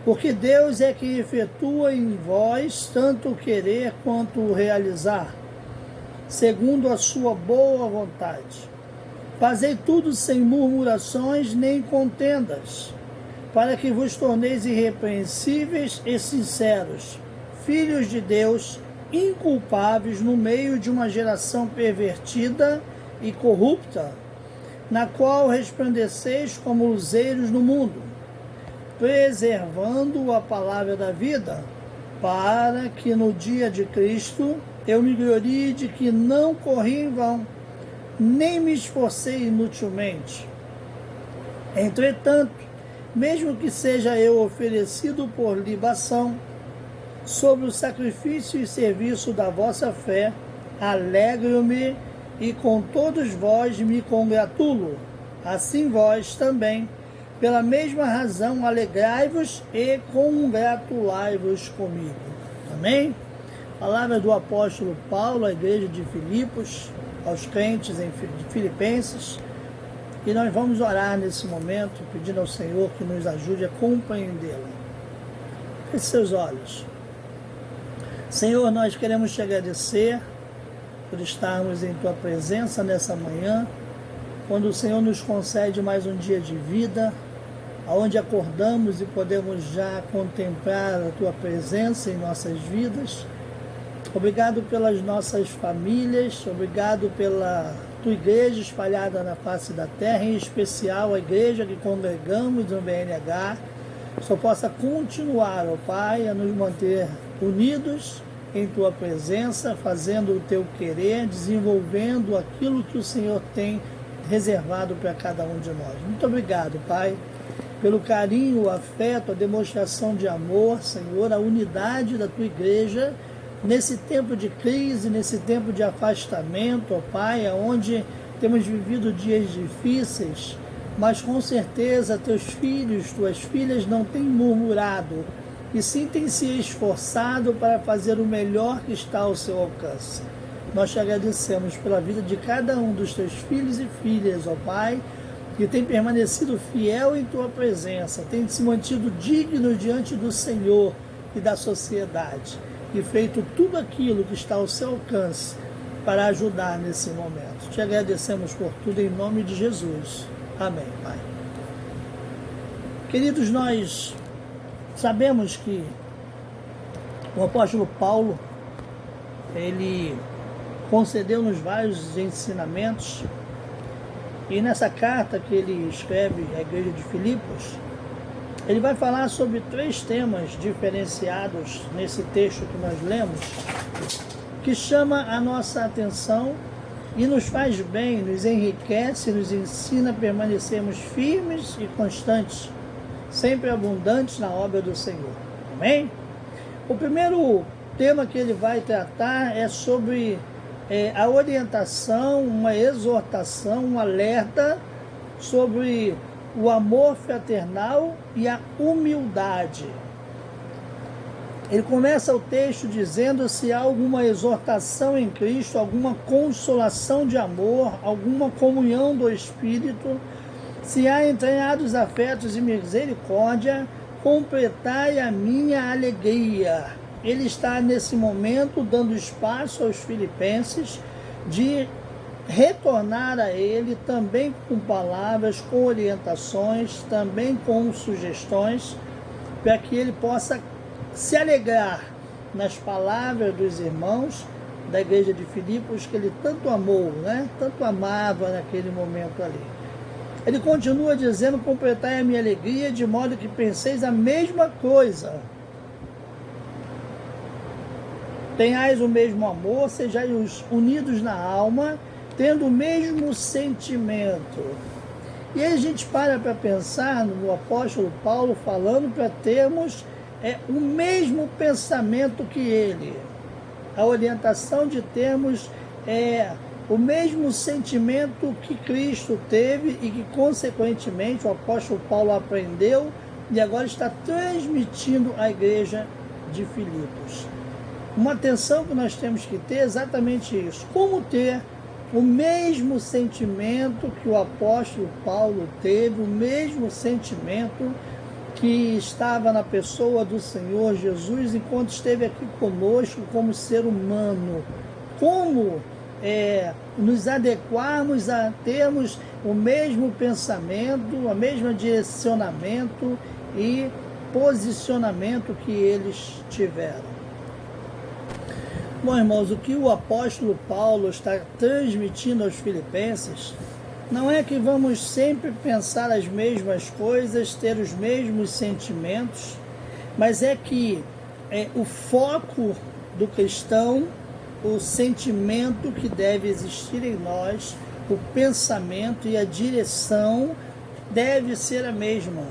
porque Deus é quem efetua em vós tanto o querer quanto o realizar, segundo a sua boa vontade. Fazei tudo sem murmurações nem contendas, para que vos torneis irrepreensíveis e sinceros, filhos de Deus, inculpáveis no meio de uma geração pervertida e corrupta, na qual resplandeceis como luzeiros no mundo, preservando a palavra da vida, para que no dia de Cristo eu me glorie de que não corri em vão, nem me esforcei inutilmente. Entretanto, mesmo que seja eu oferecido por libação, sobre o sacrifício e serviço da vossa fé, alegro-me e com todos vós me congratulo. Assim vós também, pela mesma razão, alegrai-vos e congratulai-vos comigo. Amém? Palavra do apóstolo Paulo à igreja de Filipos, aos crentes em Filipenses. E nós vamos orar nesse momento, pedindo ao Senhor que nos ajude a compreendê-lo. Feche seus olhos. Senhor, nós queremos te agradecer por estarmos em tua presença nessa manhã, quando o Senhor nos concede mais um dia de vida, onde acordamos e podemos já contemplar a tua presença em nossas vidas. Obrigado pelas nossas famílias, obrigado pela tua igreja espalhada na face da terra, em especial a igreja que congregamos no BNH, só possa continuar, ó Pai, a nos manter unidos em tua presença, fazendo o teu querer, desenvolvendo aquilo que o Senhor tem reservado para cada um de nós. Muito obrigado, Pai, pelo carinho, o afeto, a demonstração de amor, Senhor, a unidade da tua igreja, nesse tempo de crise, nesse tempo de afastamento, ó Pai, onde temos vivido dias difíceis, mas com certeza teus filhos, tuas filhas não têm murmurado, e sim têm se esforçado para fazer o melhor que está ao seu alcance. Nós te agradecemos pela vida de cada um dos teus filhos e filhas, ó Pai, que tem permanecido fiel em tua presença, tem se mantido digno diante do Senhor e da sociedade, e feito tudo aquilo que está ao seu alcance para ajudar nesse momento. Te agradecemos por tudo em nome de Jesus. Amém, Pai. Queridos, nós sabemos que o apóstolo Paulo, ele concedeu-nos vários ensinamentos, e nessa carta que ele escreve à igreja de Filipos, Ele vai falar sobre 3 temas diferenciados nesse texto que nós lemos, que chama a nossa atenção e nos faz bem, nos enriquece, nos ensina a permanecermos firmes e constantes, sempre abundantes na obra do Senhor. Amém? O primeiro tema que ele vai tratar é sobre a orientação, uma exortação, um alerta sobre o amor fraternal e a humildade. Ele começa o texto dizendo se há alguma exortação em Cristo, alguma consolação de amor, alguma comunhão do Espírito, se há entranhados afetos e misericórdia, completai a minha alegria. Ele está nesse momento dando espaço aos filipenses de retornar a ele também com palavras, com orientações, também com sugestões, para que ele possa se alegrar nas palavras dos irmãos da igreja de Filipos, que ele tanto amou, né? Tanto amava naquele momento ali. Ele continua dizendo, completai a minha alegria, de modo que penseis a mesma coisa. Tenhais o mesmo amor, sejais unidos na alma, tendo o mesmo sentimento. E aí a gente para pensar no apóstolo Paulo falando para termos o mesmo pensamento que ele. A orientação de termos o mesmo sentimento que Cristo teve e que, consequentemente, o apóstolo Paulo aprendeu e agora está transmitindo à igreja de Filipos. Uma atenção que nós temos que ter é exatamente isso. Como ter o mesmo sentimento que o apóstolo Paulo teve, o mesmo sentimento que estava na pessoa do Senhor Jesus enquanto esteve aqui conosco como ser humano. Como nos adequarmos a termos o mesmo pensamento, o mesmo direcionamento e posicionamento que eles tiveram. Bom, irmãos, o que o apóstolo Paulo está transmitindo aos filipenses não é que vamos sempre pensar as mesmas coisas, ter os mesmos sentimentos, mas é que o foco do cristão, o sentimento que deve existir em nós, o pensamento e a direção deve ser a mesma.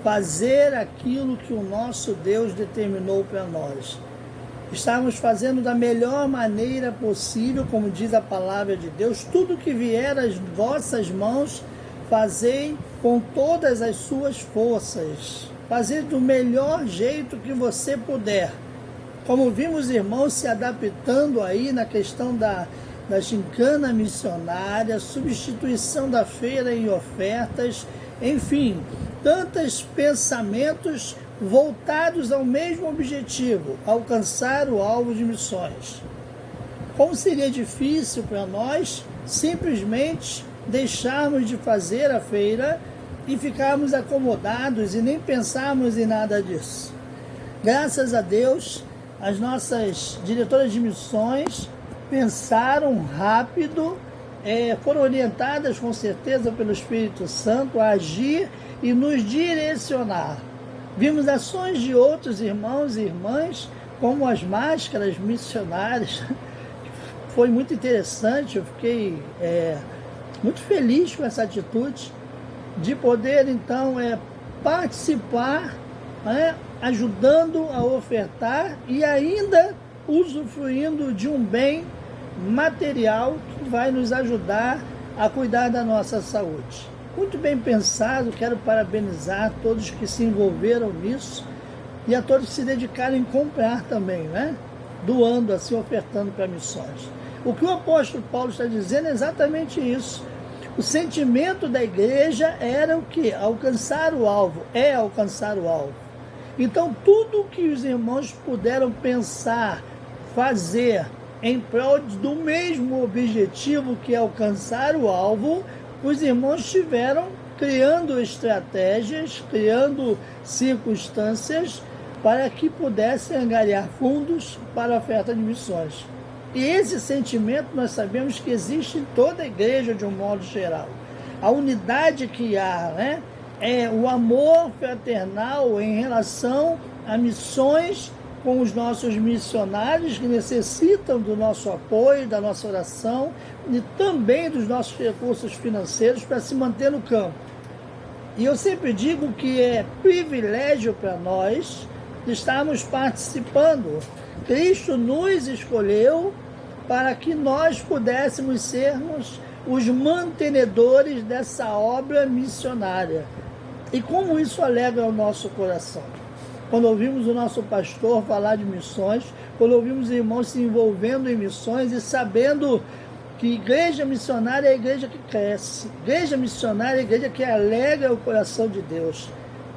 Fazer aquilo que o nosso Deus determinou para nós. Estamos fazendo da melhor maneira possível, como diz a palavra de Deus, tudo que vier às vossas mãos, fazei com todas as suas forças. Fazer do melhor jeito que você puder. Como vimos irmãos se adaptando aí na questão da gincana missionária, substituição da feira em ofertas, enfim, tantos pensamentos voltados ao mesmo objetivo, alcançar o alvo de missões. Como seria difícil para nós simplesmente deixarmos de fazer a feira e ficarmos acomodados e nem pensarmos em nada disso. Graças a Deus, as nossas diretoras de missões pensaram rápido, foram orientadas com certeza pelo Espírito Santo a agir e nos direcionar. Vimos ações de outros irmãos e irmãs, como as máscaras missionárias. Foi muito interessante, eu fiquei muito feliz com essa atitude de poder, então, participar, ajudando a ofertar e ainda usufruindo de um bem material que vai nos ajudar a cuidar da nossa saúde. Muito bem pensado, quero parabenizar todos que se envolveram nisso e a todos que se dedicaram em comprar também, doando, assim, ofertando para missões. O que o apóstolo Paulo está dizendo é exatamente isso. O sentimento da igreja era o quê? Alcançar o alvo, alcançar o alvo. Então, tudo que os irmãos puderam pensar, fazer em prol do mesmo objetivo que é alcançar o alvo, os irmãos estiveram criando estratégias, criando circunstâncias para que pudessem angariar fundos para a oferta de missões. E esse sentimento nós sabemos que existe em toda a igreja de um modo geral. A unidade que há, o amor fraternal em relação a missões com os nossos missionários que necessitam do nosso apoio, da nossa oração e também dos nossos recursos financeiros para se manter no campo. E eu sempre digo que é privilégio para nós estarmos participando. Cristo nos escolheu para que nós pudéssemos sermos os mantenedores dessa obra missionária. E como isso alegra o nosso coração? Quando ouvimos o nosso pastor falar de missões, quando ouvimos irmãos se envolvendo em missões e sabendo que igreja missionária é a igreja que cresce, igreja missionária é a igreja que alegra o coração de Deus.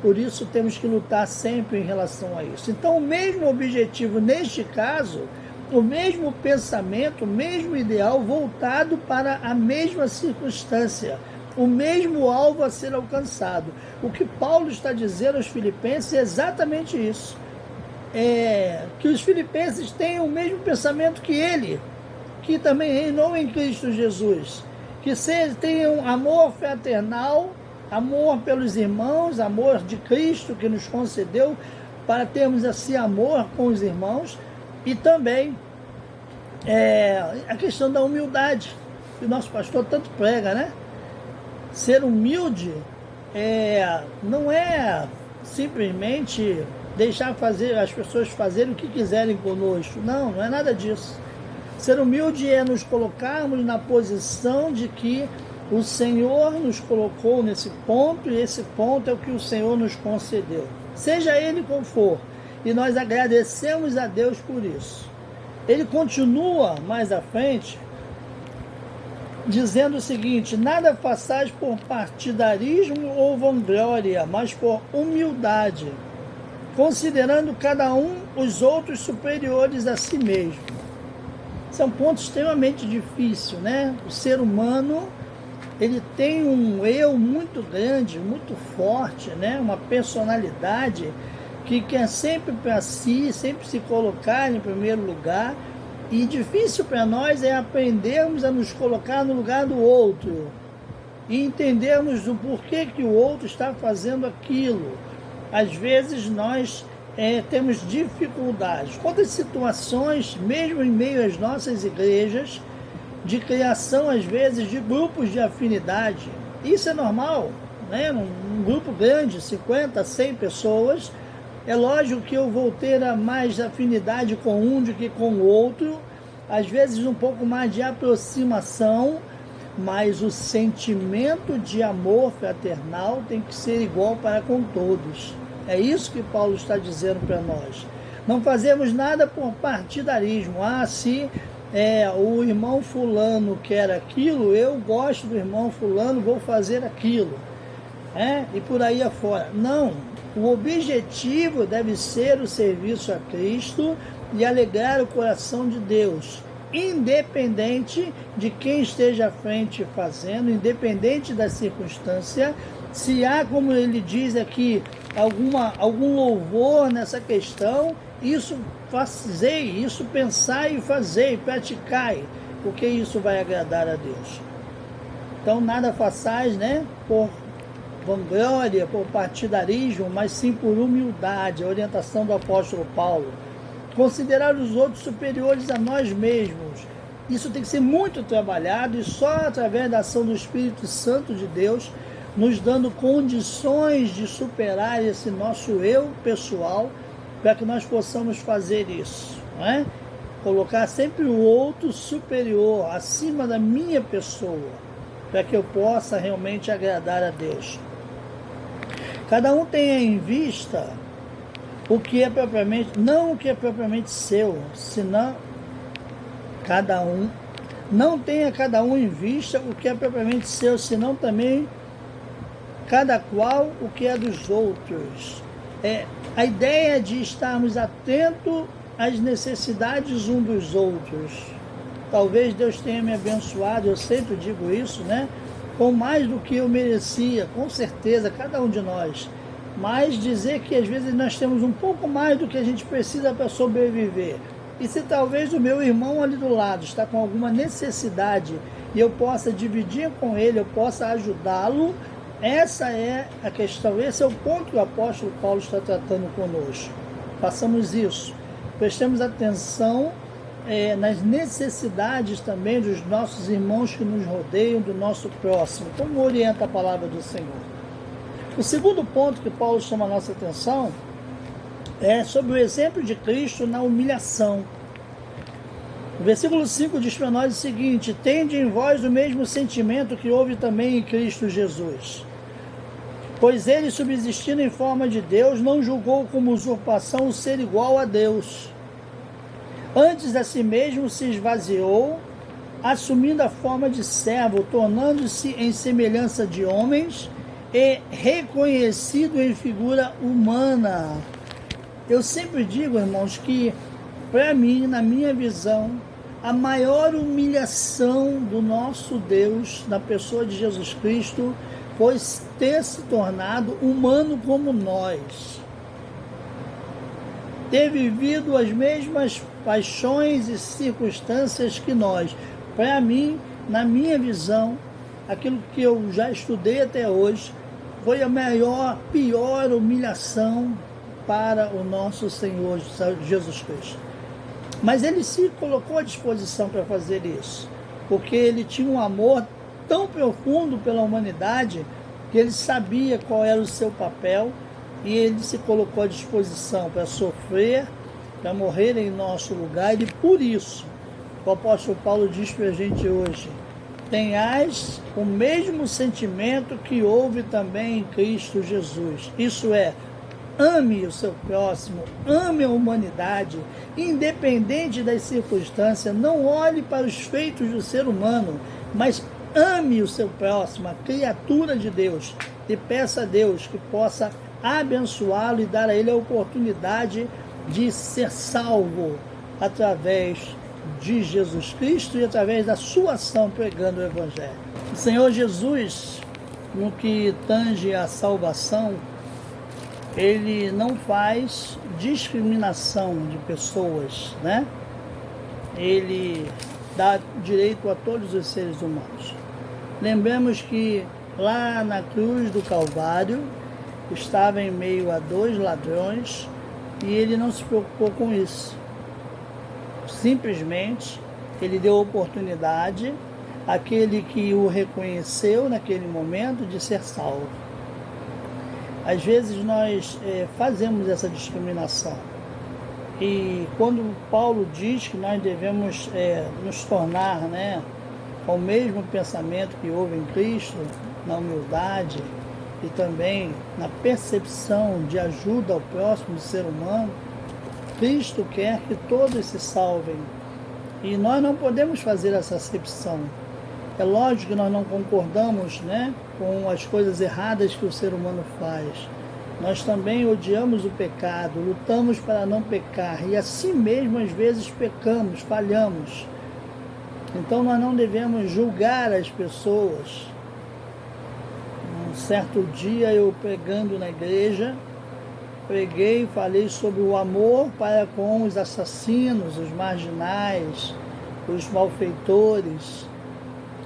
Por isso temos que lutar sempre em relação a isso. Então o mesmo objetivo neste caso, o mesmo pensamento, o mesmo ideal voltado para a mesma circunstância, o mesmo alvo a ser alcançado. O que Paulo está dizendo aos filipenses é exatamente isso. Que os filipenses tenham o mesmo pensamento que ele, que também reinou em Cristo Jesus. Que tenham amor fraternal, amor pelos irmãos, amor de Cristo que nos concedeu para termos esse amor com os irmãos. E também a questão da humildade, que o nosso pastor tanto prega, né? Ser humilde não é simplesmente deixar as pessoas fazerem o que quiserem conosco. Não, não é nada disso. Ser humilde é nos colocarmos na posição de que o Senhor nos colocou nesse ponto, e esse ponto é o que o Senhor nos concedeu. Seja ele qual for. E nós agradecemos a Deus por isso. Ele continua mais à frente, dizendo o seguinte: nada façais por partidarismo ou vanglória, mas por humildade, considerando cada um os outros superiores a si mesmo. Esse é um ponto extremamente difícil, né? O ser humano, ele tem um eu muito grande, muito forte, né? Uma personalidade que quer sempre para si, sempre se colocar em primeiro lugar. E difícil para nós é aprendermos a nos colocar no lugar do outro e entendermos o porquê que o outro está fazendo aquilo. Às vezes nós temos dificuldades. Quantas situações, mesmo em meio às nossas igrejas, de criação, às vezes, de grupos de afinidade. Isso é normal, né? Um grupo grande, 50, 100 pessoas, é lógico que eu vou ter mais afinidade com um do que com o outro, às vezes um pouco mais de aproximação, mas o sentimento de amor fraternal tem que ser igual para com todos. É isso que Paulo está dizendo para nós. Não fazemos nada por partidarismo. Se o irmão fulano quer aquilo, eu gosto do irmão fulano, vou fazer aquilo. E por aí afora. Não. O objetivo deve ser o serviço a Cristo e alegrar o coração de Deus, independente de quem esteja à frente fazendo, independente da circunstância. Se há, como ele diz aqui, algum louvor nessa questão, isso fazei, isso pensai e fazei, praticai, porque isso vai agradar a Deus. Então nada façais, né, por vanglória, por partidarismo, mas sim por humildade, a orientação do apóstolo Paulo. Considerar os outros superiores a nós mesmos. Isso tem que ser muito trabalhado e só através da ação do Espírito Santo de Deus, nos dando condições de superar esse nosso eu pessoal, para que nós possamos fazer isso, não é? Colocar sempre o outro superior, acima da minha pessoa, para que eu possa realmente agradar a Deus. Cada um tenha em vista o que é propriamente, não o que é propriamente seu, senão cada um, não tenha cada um em vista o que é propriamente seu, senão também cada qual o que é dos outros. A ideia de estarmos atentos às necessidades uns dos outros. Talvez Deus tenha me abençoado, eu sempre digo isso, né? Com mais do que eu merecia, com certeza, cada um de nós. Mas dizer que às vezes nós temos um pouco mais do que a gente precisa para sobreviver. E se talvez o meu irmão ali do lado está com alguma necessidade e eu possa dividir com ele, eu possa ajudá-lo, essa é a questão, esse é o ponto que o apóstolo Paulo está tratando conosco. Façamos isso, prestemos atenção nas necessidades também dos nossos irmãos que nos rodeiam, do nosso próximo, como orienta a palavra do Senhor. O segundo ponto que Paulo chama a nossa atenção é sobre o exemplo de Cristo na humilhação. O versículo 5 diz para nós o seguinte: tende em vós o mesmo sentimento que houve também em Cristo Jesus. Pois ele, subsistindo em forma de Deus, não julgou como usurpação o ser igual a Deus. Antes a si mesmo se esvaziou, assumindo a forma de servo, tornando-se em semelhança de homens e reconhecido em figura humana. Eu sempre digo, irmãos, que para mim, na minha visão, a maior humilhação do nosso Deus na pessoa de Jesus Cristo foi ter se tornado humano como nós. Ter vivido as mesmas paixões e circunstâncias que nós. Para mim, na minha visão, aquilo que eu já estudei até hoje, foi a pior humilhação para o nosso Senhor Jesus Cristo. Mas ele se colocou à disposição para fazer isso, porque ele tinha um amor tão profundo pela humanidade que ele sabia qual era o seu papel e ele se colocou à disposição para sofrer, para morrer em nosso lugar. E por isso, o apóstolo Paulo diz para a gente hoje: tenhais o mesmo sentimento que houve também em Cristo Jesus. Isso é, ame o seu próximo, ame a humanidade, independente das circunstâncias. Não olhe para os feitos do ser humano, mas ame o seu próximo, a criatura de Deus, e peça a Deus que possa abençoá-lo e dar a ele a oportunidade de ser salvo através de Jesus Cristo e através da sua ação pregando o Evangelho. O Senhor Jesus, no que tange a salvação, ele não faz discriminação de pessoas, né? Ele dá direito a todos os seres humanos. Lembremos que lá na cruz do Calvário estava em meio a 2 ladrões e ele não se preocupou com isso. Simplesmente ele deu oportunidade àquele que o reconheceu naquele momento de ser salvo. Às vezes nós fazemos essa discriminação. E quando Paulo diz que nós devemos nos tornar, né, com o mesmo pensamento que houve em Cristo, na humildade e também na percepção de ajuda ao próximo do ser humano, Cristo quer que todos se salvem. E nós não podemos fazer essa acepção. É lógico que nós não concordamos, né, com as coisas erradas que o ser humano faz. Nós também odiamos o pecado, lutamos para não pecar e assim mesmo às vezes pecamos, falhamos. Então nós não devemos julgar as pessoas. Um certo dia eu pregando na igreja, preguei e falei sobre o amor para com os assassinos, os marginais, os malfeitores.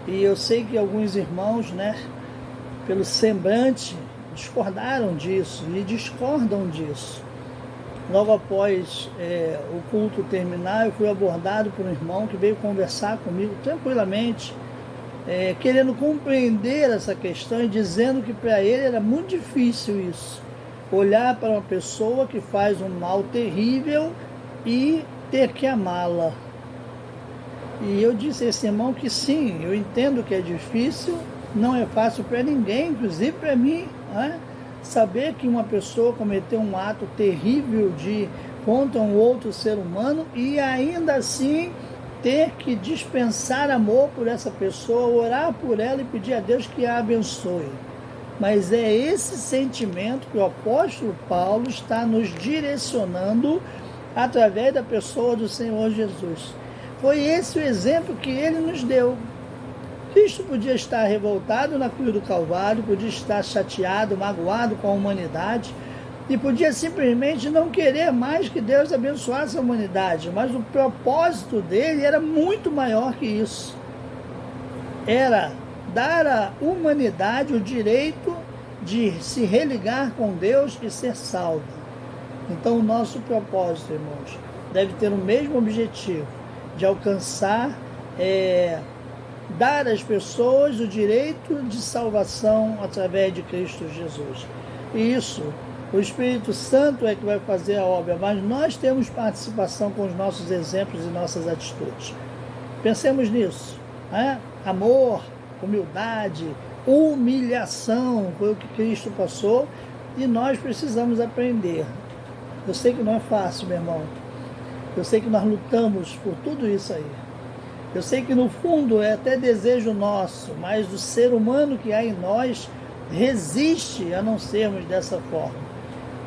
E eu sei que alguns irmãos, né, pelo semblante, discordaram disso e discordam disso. Logo após o culto terminar, eu fui abordado por um irmão que veio conversar comigo tranquilamente, querendo compreender essa questão e dizendo que para ele era muito difícil isso, olhar para uma pessoa que faz um mal terrível e ter que amá-la. E eu disse a esse irmão que sim, eu entendo que é difícil, não é fácil para ninguém, inclusive para mim, né? Saber que uma pessoa cometeu um ato terrível contra um outro ser humano e ainda assim ter que dispensar amor por essa pessoa, orar por ela e pedir a Deus que a abençoe. Mas é esse sentimento que o apóstolo Paulo está nos direcionando através da pessoa do Senhor Jesus. Foi esse o exemplo que ele nos deu. Cristo podia estar revoltado na cruz do Calvário, podia estar chateado, magoado com a humanidade e podia simplesmente não querer mais que Deus abençoasse a humanidade, mas o propósito dele era muito maior que isso. Era dar à humanidade o direito de se religar com Deus e ser salvo. Então o nosso propósito, irmãos, deve ter o mesmo objetivo, de alcançar, dar às pessoas o direito de salvação através de Cristo Jesus. E isso, o Espírito Santo é que vai fazer a obra, mas nós temos participação com os nossos exemplos e nossas atitudes. Pensemos nisso, né? Amor, humildade, humilhação, foi o que Cristo passou e nós precisamos aprender. Eu sei que não é fácil, meu irmão. Eu sei que nós lutamos por tudo isso aí. Eu sei que no fundo é até desejo nosso, mas o ser humano que há em nós resiste a não sermos dessa forma.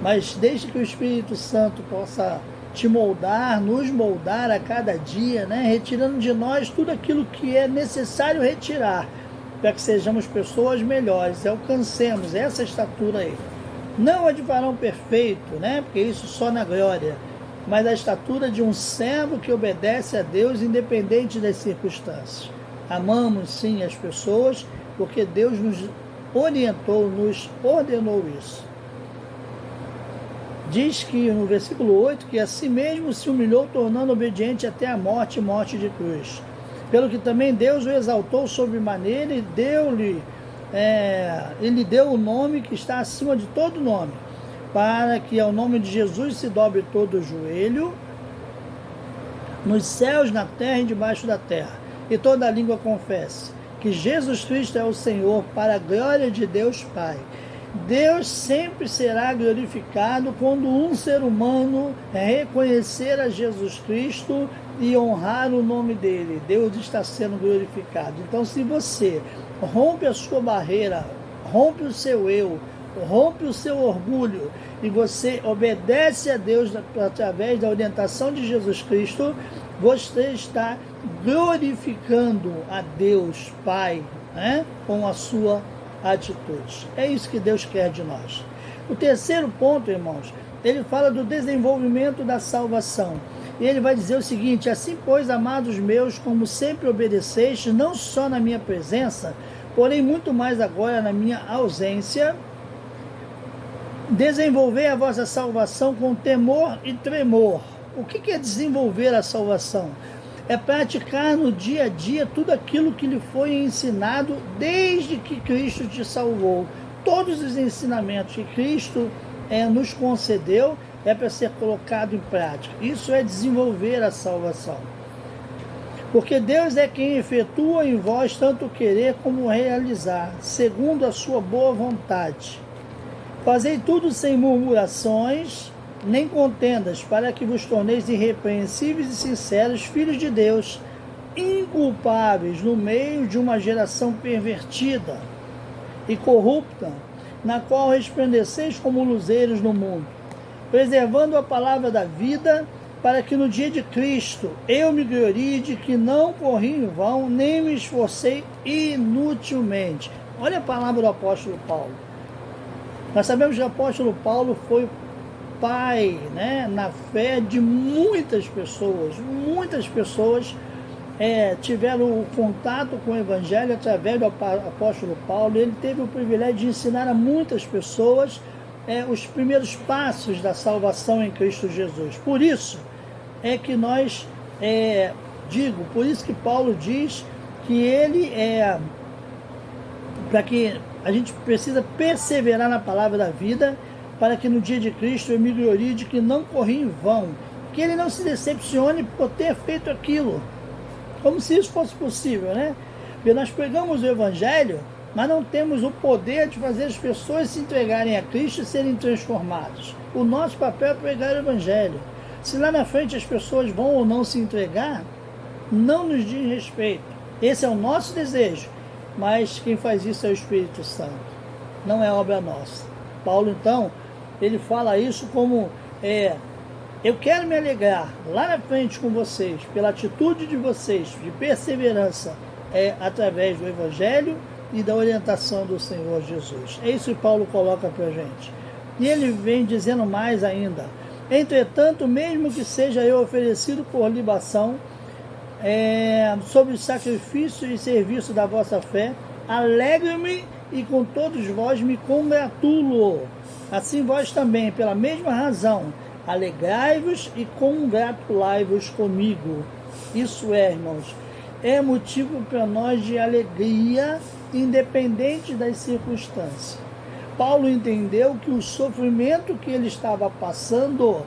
Mas desde que o Espírito Santo possa te moldar, nos moldar a cada dia, né? Retirando de nós tudo aquilo que é necessário retirar, para que sejamos pessoas melhores e alcancemos essa estatura aí. Não a de varão perfeito, né? Porque isso só na glória, mas a estatura de um servo que obedece a Deus independente das circunstâncias. Amamos sim as pessoas, porque Deus nos orientou, nos ordenou isso. Diz que no versículo 8, que assim mesmo se humilhou, tornando obediente até a morte e morte de cruz. Pelo que também Deus o exaltou sobremaneira e ele deu o nome que está acima de todo nome, para que ao nome de Jesus se dobre todo o joelho, nos céus, na terra e debaixo da terra, e toda a língua confesse que Jesus Cristo é o Senhor, para a glória de Deus Pai. Deus sempre será glorificado quando um ser humano reconhecer a Jesus Cristo e honrar o nome dele. Deus está sendo glorificado. Então, se você rompe a sua barreira, rompe o seu eu, rompe o seu orgulho e você obedece a Deus através da orientação de Jesus Cristo, você está glorificando a Deus Pai, né? Com a sua atitude. É isso que Deus quer de nós. O terceiro ponto, irmãos, ele fala do desenvolvimento da salvação. E ele vai dizer o seguinte: assim, pois, amados meus, como sempre obedeceste, não só na minha presença, porém muito mais agora na minha ausência, desenvolvei a vossa salvação com temor e tremor. O que é desenvolver a salvação? É praticar no dia a dia tudo aquilo que lhe foi ensinado desde que Cristo te salvou. Todos os ensinamentos que Cristo nos concedeu é para ser colocado em prática. Isso é desenvolver a salvação. Porque Deus é quem efetua em vós tanto querer como realizar, segundo a sua boa vontade. Fazei tudo sem murmurações, nem contendas, para que vos torneis irrepreensíveis e sinceros, filhos de Deus, inculpáveis no meio de uma geração pervertida e corrupta, na qual resplandeceis como luzeiros no mundo, preservando a palavra da vida, para que no dia de Cristo eu me glorie de que não corri em vão, nem me esforcei inutilmente. Olha a palavra do apóstolo Paulo. Nós sabemos que o apóstolo Paulo foi pai, né, na fé de muitas pessoas. Muitas pessoas tiveram o contato com o Evangelho através do apóstolo Paulo. Ele teve o privilégio de ensinar a muitas pessoas os primeiros passos da salvação em Cristo Jesus. Por isso é que nós, por isso que Paulo diz que ele para que a gente precisa perseverar na palavra da vida, para que no dia de Cristo eu me glorie de que não corri em vão, que ele não se decepcione por ter feito aquilo, como se isso fosse possível, né? Porque nós pregamos o Evangelho, mas não temos o poder de fazer as pessoas se entregarem a Cristo e serem transformadas. O nosso papel é pregar o Evangelho. Se lá na frente as pessoas vão ou não se entregar, não nos diz respeito. Esse é o nosso desejo, mas quem faz isso é o Espírito Santo, não é obra nossa. Paulo, então, ele fala isso como, eu quero me alegrar lá na frente com vocês, pela atitude de vocês, de perseverança, através do Evangelho e da orientação do Senhor Jesus. É isso que Paulo coloca para a gente. E ele vem dizendo mais ainda: entretanto, mesmo que seja eu oferecido por libação, sobre o sacrifício e serviço da vossa fé, alegro-me e com todos vós me congratulo. Assim vós também, pela mesma razão, alegrai-vos e congratulai-vos comigo. Isso é, irmãos, é motivo para nós de alegria, independente das circunstâncias. Paulo entendeu que o sofrimento que ele estava passando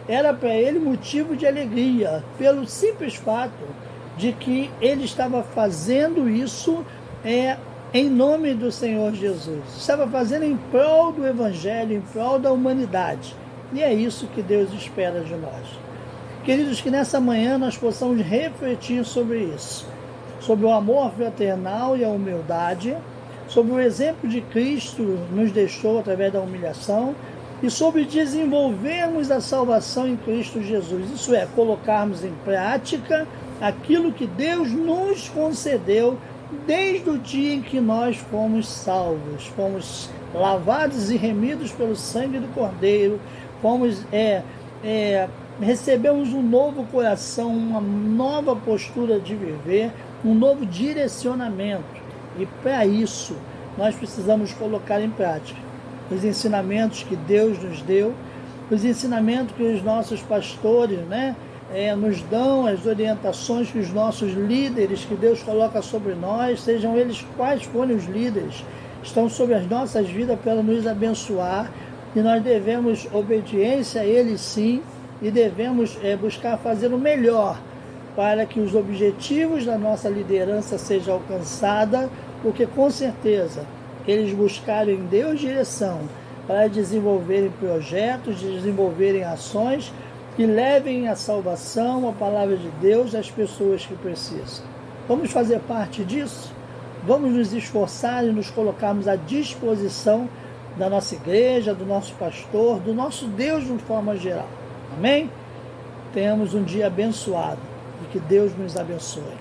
era para ele motivo de alegria, pelo simples fato de que ele estava fazendo isso em nome do Senhor Jesus. Estava fazendo em prol do Evangelho, em prol da humanidade. E é isso que Deus espera de nós. Queridos, que nessa manhã nós possamos refletir sobre isso, sobre o amor fraternal e a humildade, sobre o exemplo de Cristo nos deixou através da humilhação e sobre desenvolvermos a salvação em Cristo Jesus. Isso é, colocarmos em prática aquilo que Deus nos concedeu desde o dia em que nós fomos salvos, fomos lavados e remidos pelo sangue do Cordeiro, recebemos um novo coração, uma nova postura de viver, um novo direcionamento. E para isso, nós precisamos colocar em prática os ensinamentos que Deus nos deu, os ensinamentos que os nossos pastores, nos dão, as orientações que os nossos líderes, que Deus coloca sobre nós, sejam eles quais forem os líderes, estão sobre as nossas vidas para nos abençoar, e nós devemos obediência a eles sim, e devemos buscar fazer o melhor para que os objetivos da nossa liderança sejam alcançados, porque com certeza eles buscaram em Deus direção para desenvolverem projetos, desenvolverem ações que levem a salvação, a palavra de Deus às pessoas que precisam. Vamos fazer parte disso? Vamos nos esforçar e nos colocarmos à disposição da nossa igreja, do nosso pastor, do nosso Deus de forma geral. Amém? Tenhamos um dia abençoado e que Deus nos abençoe.